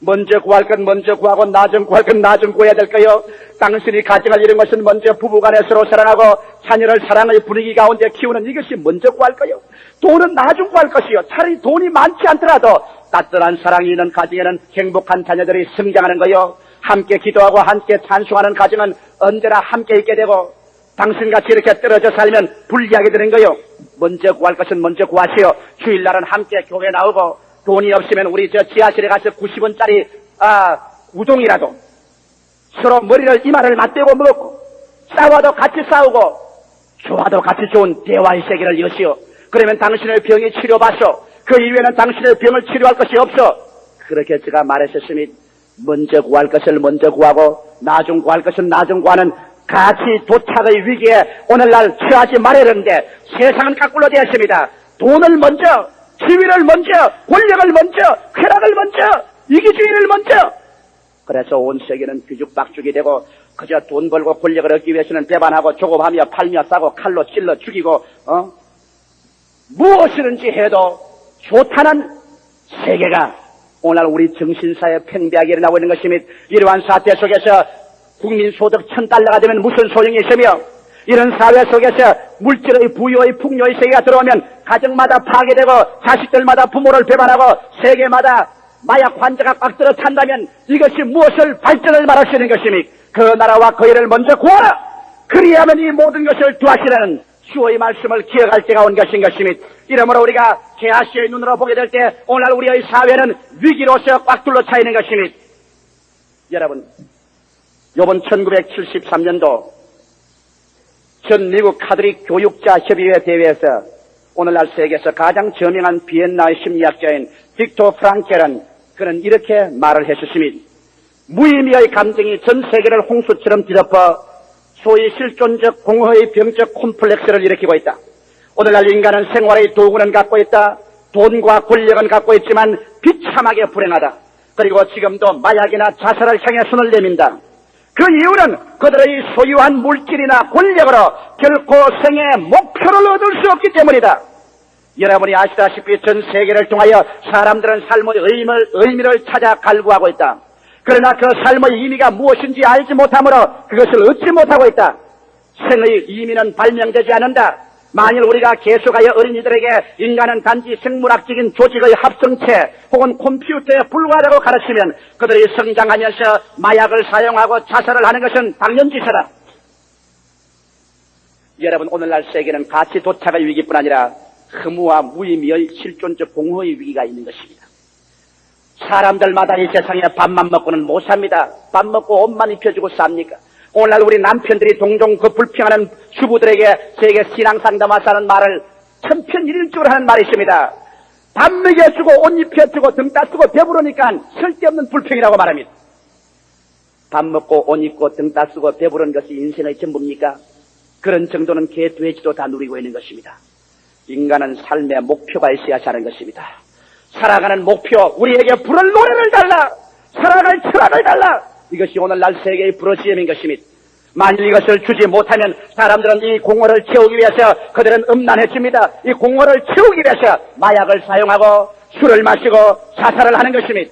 먼저 구할 건 먼저 구하고 나중 구할 건 나중 구해야 될까요? 당신이 가정을 이룬 것은 먼저 부부간에 서로 사랑하고 자녀를 사랑의 분위기 가운데 키우는 이것이 먼저 구할까요? 돈은 나중 구할 것이요. 차라리 돈이 많지 않더라도 따뜻한 사랑이 있는 가정에는 행복한 자녀들이 성장하는 거요. 함께 기도하고 함께 찬송하는 가정은 언제나 함께 있게 되고 당신같이 이렇게 떨어져 살면 불리하게 되는 거요. 먼저 구할 것은 먼저 구하시오. 주일날은 함께 교회 나오고 돈이 없으면 우리 저 지하실에 가서 90원짜리 우동이라도 서로 머리를 이마를 맞대고 먹고 싸워도 같이 싸우고 좋아도 같이 좋은 대화의 세계를 여시오. 그러면 당신의 병이 치료받소. 그 이후에는 당신의 병을 치료할 것이 없어. 그렇게 제가 말했었으니 먼저 구할 것을 먼저 구하고 나중 구할 것은 나중 구하는 가치 도착의 위기에 오늘날 처하지 말아야하는데 세상은 거꾸로 되었습니다. 돈을 먼저, 지위를 먼저, 권력을 먼저, 쾌락을 먼저, 이기주의를 먼저. 그래서 온 세계는 뒤죽박죽이 되고 그저 돈 벌고 권력을 얻기 위해서는 배반하고 조급하며 팔며 싸고 칼로 찔러 죽이고 무엇이든지 해도 좋다는 세계가 오늘 우리 정신사에 팽배하게 일어나고 있는 것입니다. 이러한 사태 속에서 국민소득 1,000달러가 되면 무슨 소용이 있으며 이런 사회 속에서 물질의 부유의 풍요의 세계가 들어오면 가정마다 파괴되고 자식들마다 부모를 배반하고 세계마다 마약 환자가 꽉 들어 찬다면 이것이 무엇을 발전을 말할 수 있는 것입니까? 그 나라와 그 일을 먼저 구하라. 그리하면 이 모든 것을 두하시라는 주의 말씀을 기억할 때가 온 것인 것입니다. 이러므로 우리가 계하시의 눈으로 보게 될 때 오늘 우리의 사회는 위기로서 꽉 둘러차 있는 것입니다. 여러분, 이번 1973년도 전 미국 카톨릭 교육자 협의회 대회에서 오늘날 세계에서 가장 저명한 비엔나의 심리학자인 빅토 프랑켈은 그는 이렇게 말을 했었습니다. 무의미의 감정이 전 세계를 홍수처럼 뒤덮어 소위 실존적 공허의 병적 콤플렉스를 일으키고 있다. 오늘날 인간은 생활의 도구는 갖고 있다. 돈과 권력은 갖고 있지만 비참하게 불행하다. 그리고 지금도 마약이나 자살을 향해 손을 내민다. 그 이유는 그들의 소유한 물질이나 권력으로 결코 생의 목표를 얻을 수 없기 때문이다. 여러분이 아시다시피 전 세계를 통하여 사람들은 삶의 의미를 찾아 갈구하고 있다. 그러나 그 삶의 의미가 무엇인지 알지 못하므로 그것을 얻지 못하고 있다. 생의 의미는 발명되지 않는다. 만일 우리가 계속하여 어린이들에게 인간은 단지 생물학적인 조직의 합성체 혹은 컴퓨터에 불과하다고 가르치면 그들이 성장하면서 마약을 사용하고 자살을 하는 것은 당연지사다. 여러분, 오늘날 세계는 가치 도착의 위기뿐 아니라 허무와 무의미의 실존적 공허의 위기가 있는 것입니다. 사람들마다 이 세상에 밥만 먹고는 못 삽니다. 밥 먹고 옷만 입혀주고 삽니까? 오늘날 우리 남편들이 종종 그 불평하는 주부들에게 세계 신앙 상담하서 하는 말을 천편일률적으로 하는 말이 있습니다. 밥 먹여주고 옷 입혀주고 등 따쓰고 배부르니까 쓸데없는 불평이라고 말합니다. 밥 먹고 옷 입고 등 따쓰고 배부른 것이 인생의 전부입니까? 그런 정도는 개, 돼지도 다 누리고 있는 것입니다. 인간은 삶의 목표가 있어야 하는 것입니다. 살아가는 목표, 우리에게 부를 노래를 달라, 살아갈 철학을 달라. 이것이 오늘날 세계의 부르짖음인 것입니다. 만일 이것을 주지 못하면 사람들은 이 공허를 채우기 위해서 그들은 음란해집니다. 이 공허를 채우기 위해서 마약을 사용하고 술을 마시고 자살을 하는 것입니다.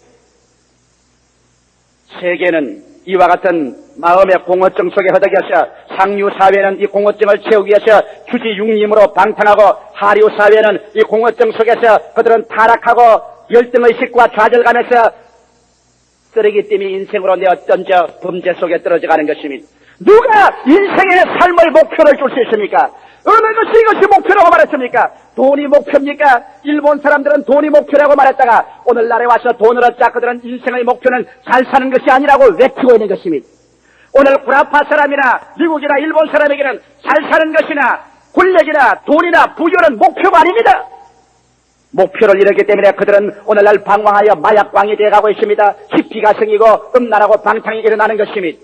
세계는 이와 같은 마음의 공허증 속에 허덕여서 상류사회는 이 공허증을 채우기 위해서 규지육림으로 방탕하고 하류사회는 이 공허증 속에서 그들은 타락하고 열등의식과 좌절감에서 쓰레기 띠미 인생으로 내어 던져 범죄 속에 떨어져가는 것입니다. 누가 인생의 삶의 목표를 줄 수 있습니까? 어느 것이 이것이 목표라고 말했습니까? 돈이 목표입니까? 일본 사람들은 돈이 목표라고 말했다가 오늘날에 와서 돈을 얻자 그들은 인생의 목표는 잘 사는 것이 아니라고 외치고 있는 것입니다. 오늘 구라파 사람이나 미국이나 일본 사람에게는 잘 사는 것이나 권력이나 돈이나 부여는 목표가 아닙니다. 목표를 잃었기 때문에 그들은 오늘날 방황하여 마약광이 되어가고 있습니다. 히피가 생기고 음란하고 방탕이 일어나는 것입니다.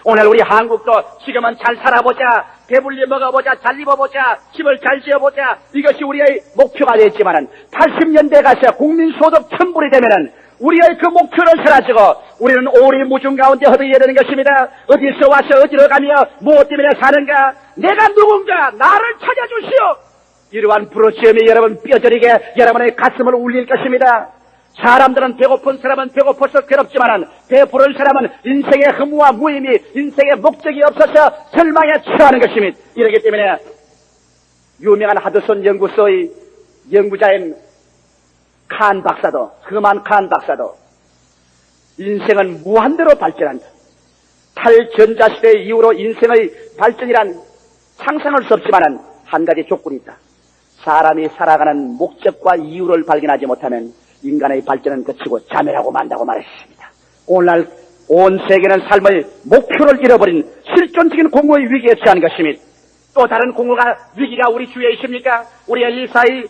오늘 우리 한국도 지금은 잘 살아보자, 배불리 먹어보자, 잘 입어보자, 집을 잘 지어보자, 이것이 우리의 목표가 되었지만은 80년대 가서 국민소득 1000불이 되면은 우리의 그 목표는 사라지고 우리는 오리무중 가운데 허덕이게 되는 것입니다. 어디서 와서 어디로 가며 무엇 때문에 사는가? 내가 누군가 나를 찾아주시오. 이러한 부르짖음이 여러분 뼈저리게 여러분의 가슴을 울릴 것입니다. 사람들은 배고픈 사람은 배고파서 괴롭지만은 배부른 사람은 인생의 허무와 무의미, 인생의 목적이 없어서 절망에 처하는 것입니다. 이렇기 때문에 유명한 하드슨 연구소의 연구자인 칸 박사도, 험한 칸 박사도 인생은 무한대로 발전한다. 탈전자시대 이후로 인생의 발전이란 상상할 수 없지만은 한 가지 조건이 있다. 사람이 살아가는 목적과 이유를 발견하지 못하면 인간의 발전은 그치고 자멸하고 만다고 말했습니다. 오늘날 온 세계는 삶의 목표를 잃어버린 실존적인 공허의 위기에 처한 것입니다. 또 다른 공허가 위기가 우리 주위에 있습니까? 우리의 일사의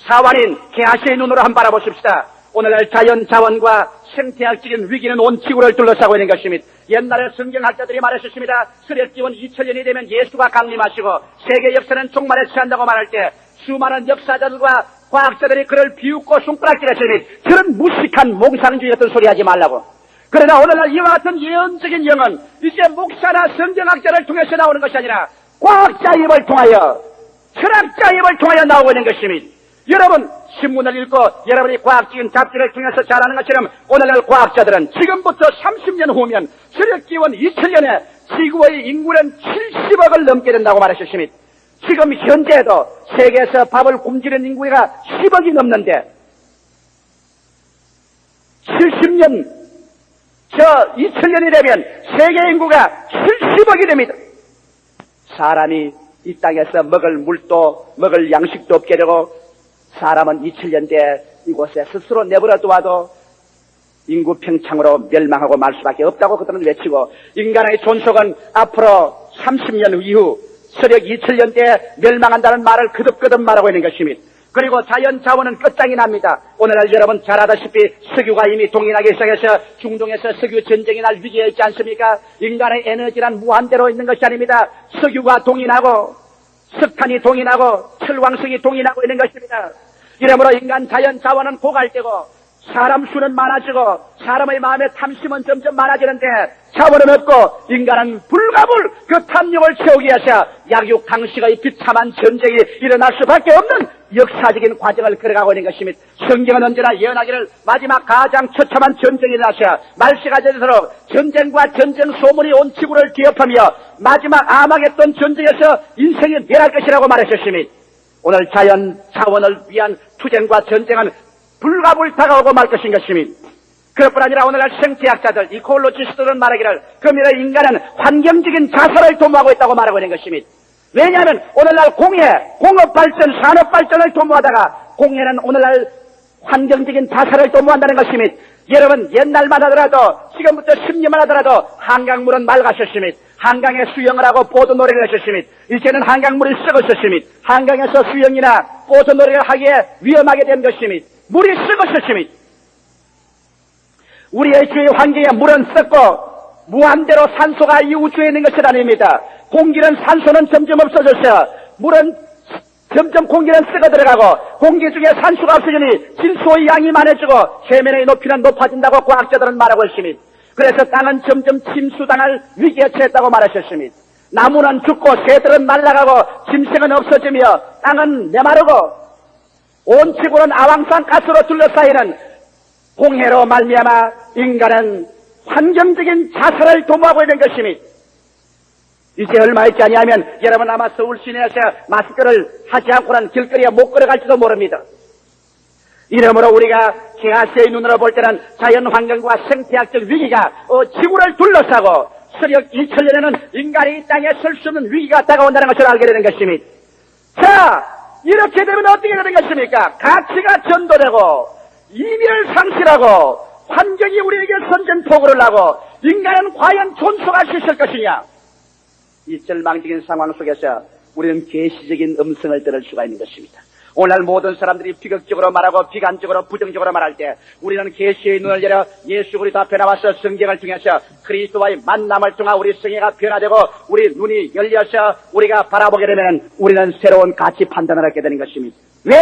사환인 개아시의 눈으로 한번 바라보십시다. 오늘날 자연 자원과 생태학적인 위기는 온 지구를 둘러싸고 있는 것입니다. 옛날에 성경학자들이 말했었습니다. 수력기원 2000년이 되면 예수가 강림하시고 세계 역사는 종말에 처한다고 말할 때 수많은 역사자들과 과학자들이 그를 비웃고 손가락질했으니 그런 무식한 몽상주의 같은 소리 하지 말라고. 그러나 오늘날 이와 같은 예언적인 영은 이제 목사나 성경학자를 통해서 나오는 것이 아니라 과학자 입을 통하여, 철학자 입을 통하여 나오고 있는 것입니다. 여러분 신문을 읽고 여러분이 과학적인 잡지를 통해서 잘하는 것처럼 오늘날 과학자들은 지금부터 30년 후면 수력기원 2000년에 지구의 인구는 70억을 넘게 된다고 말하셨습니다. 지금 현재도 세계에서 밥을 굶주리는 인구가 10억이 넘는데 70년, 2000년이 되면 세계 인구가 70억이 됩니다. 사람이 이 땅에서 먹을 물도 먹을 양식도 없게 되고 사람은 2000년 뒤에 이곳에 스스로 내버려 두어도 인구 평창으로 멸망하고 말 수밖에 없다고 그들은 외치고 인간의 존속은 앞으로 30년 이후 서력 2000년대에 멸망한다는 말을 거듭거듭 말하고 있는 것입니다. 그리고 자연 자원은 끝장이 납니다. 오늘날 여러분 잘 아다시피 석유가 이미 동인하기 시작해서 중동에서 석유 전쟁이 날 위기에 있지 않습니까? 인간의 에너지란 무한대로 있는 것이 아닙니다. 석유가 동인하고 석탄이 동인하고 철광석이 동인하고 있는 것입니다. 이러므로 인간 자연 자원은 고갈되고 사람 수는 많아지고 사람의 마음의 탐심은 점점 많아지는데 자원은 없고 인간은 불가불 그 탐욕을 채우기 위해서 약육강식의 비참한 전쟁이 일어날 수밖에 없는 역사적인 과정을 걸어가고 있는 것입니다. 성경은 언제나 예언하기를 마지막 가장 처참한 전쟁이 일어나서 말세가 되도록 전쟁과 전쟁 소문이 온 지구를 기업하며 마지막 아마겟돈 전쟁에서 인생이 멸할 것이라고 말하셨습니다. 오늘 자연 자원을 위한 투쟁과 전쟁은 불가불타가오고 말 것인 것입니다. 그것뿐 아니라 오늘날 생태학자들, 이콜로지스트들은 말하기를 금일의 인간은 환경적인 자살을 도모하고 있다고 말하고 있는 것입니다. 왜냐하면 오늘날 공업발전, 산업발전을 도모하다가 공해는 오늘날 환경적인 자살을 도모한다는 것입니다. 여러분 옛날만 하더라도 지금부터 10년만 하더라도 한강물은 맑았었습니다. 한강에 수영을 하고 보드놀이를 했었습니다. 이제는 한강물이 썩었었습니다. 한강에서 수영이나 보드놀이를 하기에 위험하게 된 것입니다. 물이 썩었었습니다. 우리의 주위 환경에 물은 썩고 무한대로 산소가 이 우주에 있는 것은 아닙니다. 공기는 산소는 점점 없어져서 물은 점점 공기는 썩어 들어가고 공기 중에 산소가 없어지니 질소의 양이 많아지고 해면의 높이는 높아진다고 과학자들은 말하고 있습니다. 그래서 땅은 점점 침수당할 위기에 처했다고 말하셨습니다. 나무는 죽고 새들은 말라가고 짐승은 없어지며 땅은 메마르고 온 지구는 아황산 가스로 둘러싸이는 공해로 말미암아 인간은 환경적인 자살을 도모하고 있는 것입니다. 이제 얼마 있지 아니하면 여러분 아마 서울 시내에서 마스크를 하지 않고는 길거리에 못 걸어갈지도 모릅니다. 이러므로 우리가 개화세의 눈으로 볼 때는 자연환경과 생태학적 위기가 지구를 둘러싸고 서력 2000년에는 인간이 이 땅에 설 수 없는 위기가 다가온다는 것을 알게 되는 것입니다. 자, 이렇게 되면 어떻게 되는 것입니까? 가치가 전도되고 이미를 상실하고 환경이 우리에게 선전포고를 하고 인간은 과연 존속할 수 있을 것이냐? 이 절망적인 상황 속에서 우리는 계시적인 음성을 들을 수가 있는 것입니다. 오늘날 모든 사람들이 비극적으로 말하고 비관적으로 부정적으로 말할 때 우리는 계시의 눈을 열어 예수 그리스도 앞에 나와서 성경을 통해서 그리스도와의 만남을 통해 우리 성회가 변화되고 우리 눈이 열려서 우리가 바라보게 되면 우리는 새로운 가치 판단을 하게 되는 것입니다. 왜?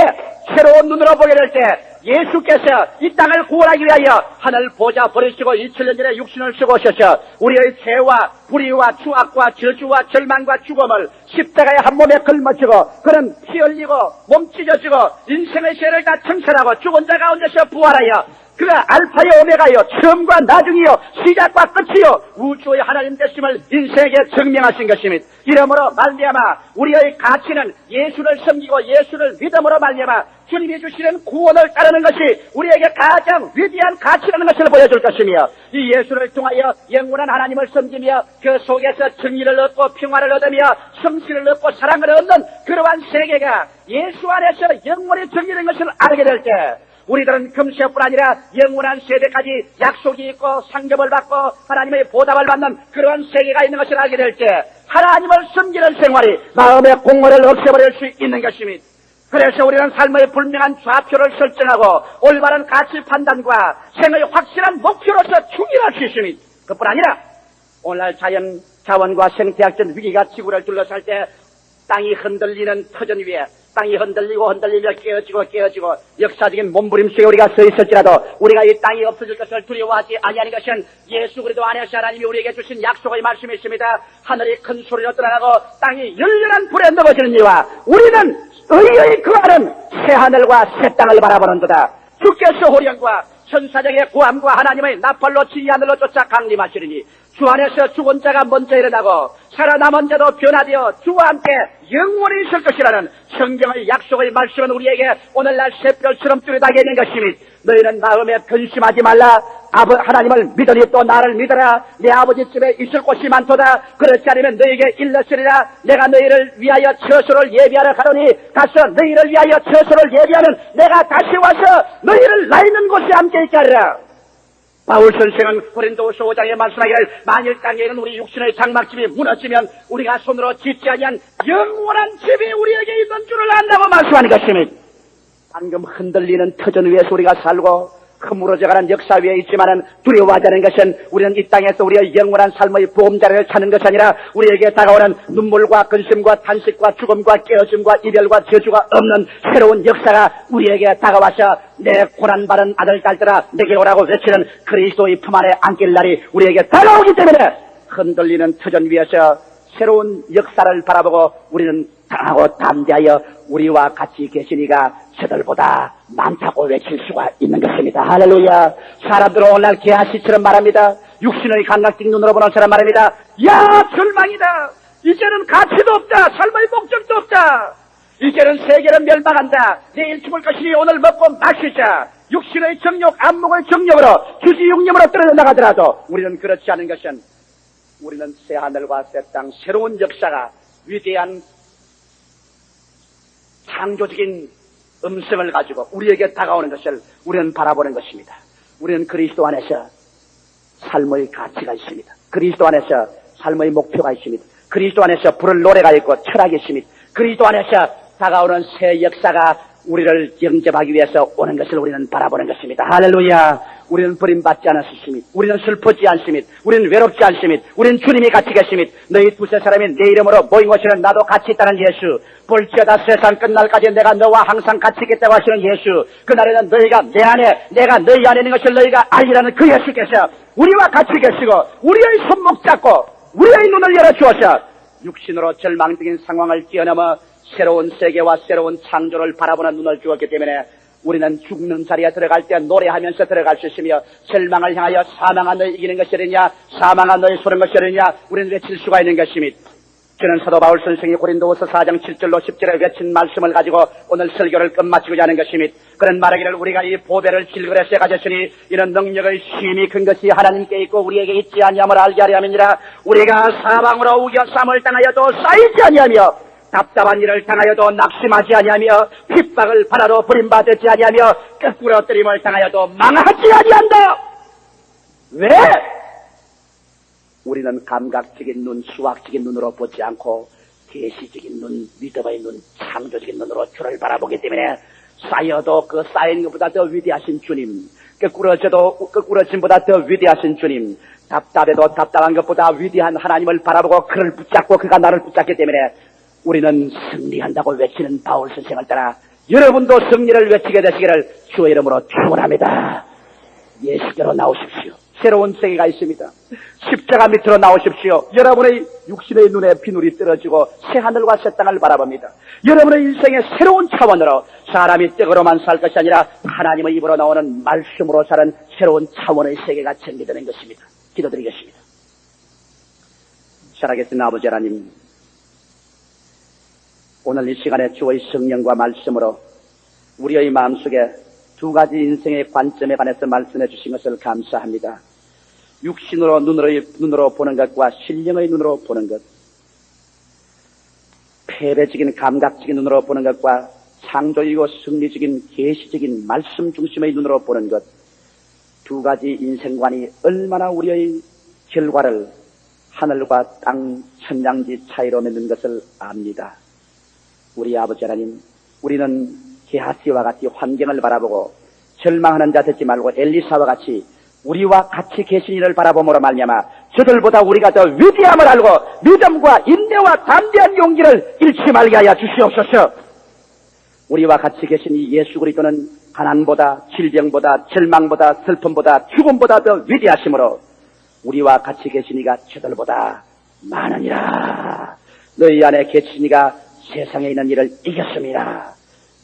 새로운 눈으로 보게 될 때 예수께서 이 땅을 구원하기 위하여 하늘 보좌 버리시고 2000년 전에 육신을 쓰고 오셔서 우리의 죄와 불의와 추악과 저주와 절망과 죽음을 십자가에 한 몸에 걸머지고 그는 피 흘리고 몸 찢어지고 인생의 죄를 다 청산하고 죽은 자 가운데서 부활하여 그가 알파요 오메가요 처음과 나중이요 시작과 끝이요 우주의 하나님 되심을 인생에게 증명하신 것입니다. 이러므로 말미암아 우리의 가치는 예수를 섬기고 예수를 믿음으로 말미암아 주님이 주시는 구원을 따르는 것이 우리에게 가장 위대한 가치라는 것을 보여줄 것이며 이 예수를 통하여 영원한 하나님을 섬기며 그 속에서 정의를 얻고 평화를 얻으며 성실을 얻고 사랑을 얻는 그러한 세계가 예수 안에서 영원히 정의된 것을 알게 될 때 우리들은 금세뿐 아니라 영원한 세대까지 약속이 있고 상급을 받고 하나님의 보답을 받는 그러한 세계가 있는 것을 알게 될 때 하나님을 섬기는 생활이 마음의 공허를 없애버릴 수 있는 것입니다. 그래서 우리는 삶의 분명한 좌표를 설정하고 올바른 가치 판단과 생의 확실한 목표로서 충실할 수 있습니다. 그뿐 아니라 오늘날 자연 자원과 생태학적 위기가 지구를 둘러쌀 때 땅이 흔들리는 터전 위에 땅이 흔들리고 흔들리며 깨어지고 역사적인 몸부림속에 우리가 서 있을지라도 우리가 이 땅이 없어질 것을 두려워하지 아니하는 것은 예수 그리스도 안에서 하나님이 우리에게 주신 약속의 말씀이 있습니다. 하늘이 큰 소리로 드러나고 땅이 열렬한 불에 넘어지느니와 우리는 의의 거하는 새 하늘과 새 땅을 바라보는도다. 주께서 호령과 천사장의 구함과 하나님의 나팔로 지하늘로 쫓아 강림하시리니 주 안에서 죽은 자가 먼저 일어나고 살아남은 자도 변화되어 주와 함께 영원히 있을 것이라는 성경의 약속의 말씀은 우리에게 오늘날 새별처럼 뚜렷하게 있는 것입니다. 너희는 마음에 근심하지 말라. 하나님을 믿으니 또 나를 믿어라. 내 아버지 집에 있을 곳이 많도다. 그렇지 않으면 너희에게 일렀으리라. 내가 너희를 위하여 처소를 예비하러 가노니 가서 너희를 위하여 처소를 예비하는 내가 다시 와서 너희를 나 있는 곳에 함께 있게 하리라. 바울 선생은 고린도후서 5장에 말씀하기를 만일 땅에 있는 우리 육신의 장막집이 무너지면 우리가 손으로 짓지 아니한 영원한 집이 우리에게 있는 줄을 안다고 말씀하는 것입니다. 방금 흔들리는 터전 위에서 우리가 살고 허물어져가는 역사 위에 있지만은 두려워하지 않는 것은 우리는 이 땅에서 우리의 영원한 삶의 보험자리를 찾는 것이 아니라 우리에게 다가오는 눈물과 근심과 탄식과 죽음과 깨어짐과 이별과 저주가 없는 새로운 역사가 우리에게 다가와서 내 고난받은 아들 딸들아 내게 오라고 외치는 그리스도의 품 안에 안길 날이 우리에게 다가오기 때문에 흔들리는 터전 위에서 새로운 역사를 바라보고 우리는 강하고 담대하여 우리와 같이 계시니가 저들보다 많다고 외칠 수가 있는 것입니다. 할렐루야. 사람들은 오늘날 개아시처럼 말합니다. 육신의 감각적 눈으로 보는 사람 말합니다. 야, 절망이다. 이제는 가치도 없다. 삶의 목적도 없다. 이제는 세계는 멸망한다. 내일 죽을 것이니 오늘 먹고 마시자. 육신의 정욕, 안목의 정욕으로 주지육념으로 떨어져 나가더라도 우리는 그렇지 않은 것은 우리는 새하늘과 새 땅 새로운 역사가 위대한 창조적인 음성을 가지고 우리에게 다가오는 것을 우리는 바라보는 것입니다. 우리는 그리스도 안에서 삶의 가치가 있습니다. 그리스도 안에서 삶의 목표가 있습니다. 그리스도 안에서 부를 노래가 있고 철학이 있습니다. 그리스도 안에서 다가오는 새 역사가 우리를 영접하기 위해서 오는 것을 우리는 바라보는 것입니다. 할렐루야. 우리는 버림받지 않았습니다. 우리는 슬프지 않습니다. 우리는 외롭지 않습니다. 우리는 주님이 같이 계십니다. 너희 두세 사람이 내 이름으로 모인 것이는 나도 같이 있다는 예수. 볼지어다 세상 끝날까지 내가 너와 항상 같이 있겠다고 하시는 예수. 그날에는 너희가 내 안에 내가 너희 안에 있는 것을 너희가 알리라는 그 예수께서 우리와 같이 계시고 우리의 손목 잡고 우리의 눈을 열어주어서 육신으로 절망적인 상황을 뛰어넘어 새로운 세계와 새로운 창조를 바라보는 눈을 주었기 때문에 우리는 죽는 자리에 들어갈 때 노래하면서 들어갈 수 있으며 절망을 향하여 사망아 너희 이기는 것이느냐 사망아 너희 소른 것이느냐 우리는 외칠 수가 있는 것입니다. 저는 사도 바울 선생이 고린도후서 4장 7절로 10절에 외친 말씀을 가지고 오늘 설교를 끝마치고자 하는 것입니다. 그런 말하기를 우리가 이 보배를 질그릇에 가졌으니 이는 능력의 힘이 큰 것이 하나님께 있고 우리에게 있지 아니함을 알게 하려 함이니라. 우리가 사방으로 우겨쌈을 당하여도 쌓이지 아니하며 답답한 일을 당하여도 낙심하지 아니하며 핍박을 받아도 버림받지 아니하며 끄꾸러뜨림을 당하여도 망하지 아니한다. 왜? 우리는 감각적인 눈, 수학적인 눈으로 보지 않고 계시적인 눈, 믿음의 눈, 창조적인 눈으로 주를 바라보기 때문에 쌓여도 그 쌓인 것보다 더 위대하신 주님, 끄꾸러짐보다 더 위대하신 주님, 답답해도 답답한 것보다 위대한 하나님을 바라보고 그를 붙잡고 그가 나를 붙잡기 때문에 우리는 승리한다고 외치는 바울 선생을 따라 여러분도 승리를 외치게 되시기를 주의 이름으로 축원합니다. 예수께로 나오십시오. 새로운 세계가 있습니다. 십자가 밑으로 나오십시오. 여러분의 육신의 눈에 비늘이 떨어지고 새하늘과 새 땅을 바라봅니다. 여러분의 인생의 새로운 차원으로 사람이 떡으로만 살 것이 아니라 하나님의 입으로 나오는 말씀으로 사는 새로운 차원의 세계가 전개되는 것입니다. 기도드리겠습니다. 살아계신 아버지 하나님, 오늘 이 시간에 주의 성령과 말씀으로 우리의 마음속에 두 가지 인생의 관점에 관해서 말씀해 주신 것을 감사합니다. 육신으로 눈으로 보는 것과 신령의 눈으로 보는 것, 패배적인 감각적인 눈으로 보는 것과 창조이고 승리적인 계시적인 말씀 중심의 눈으로 보는 것, 두 가지 인생관이 얼마나 우리의 결과를 하늘과 땅 천냥지 차이로 맺는 것을 압니다. 우리 아버지 하나님, 우리는 게하시와 같이 환경을 바라보고 절망하는 자 되지 말고 엘리사와 같이 우리와 같이 계신 이를 바라봄으로 말미암아 저들보다 우리가 더 위대함을 알고 믿음과 인내와 담대한 용기를 잃지 말게 하여 주시옵소서. 우리와 같이 계신 이 예수 그리스도는 가난보다 질병보다 절망보다 슬픔보다 죽음보다 더 위대하심으로 우리와 같이 계신 이가 저들보다 많으니라. 너희 안에 계신 이가 세상에 있는 일을 이겼습니다.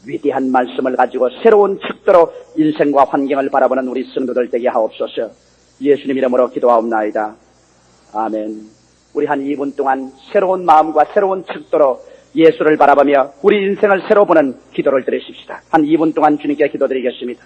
위대한 말씀을 가지고 새로운 척도로 인생과 환경을 바라보는 우리 성도들 되게 하옵소서. 예수님 이름으로 기도하옵나이다. 아멘. 우리 한 2분 동안 새로운 마음과 새로운 척도로 예수를 바라보며 우리 인생을 새로 보는 기도를 드리십시다. 한 2분 동안 주님께 기도드리겠습니다.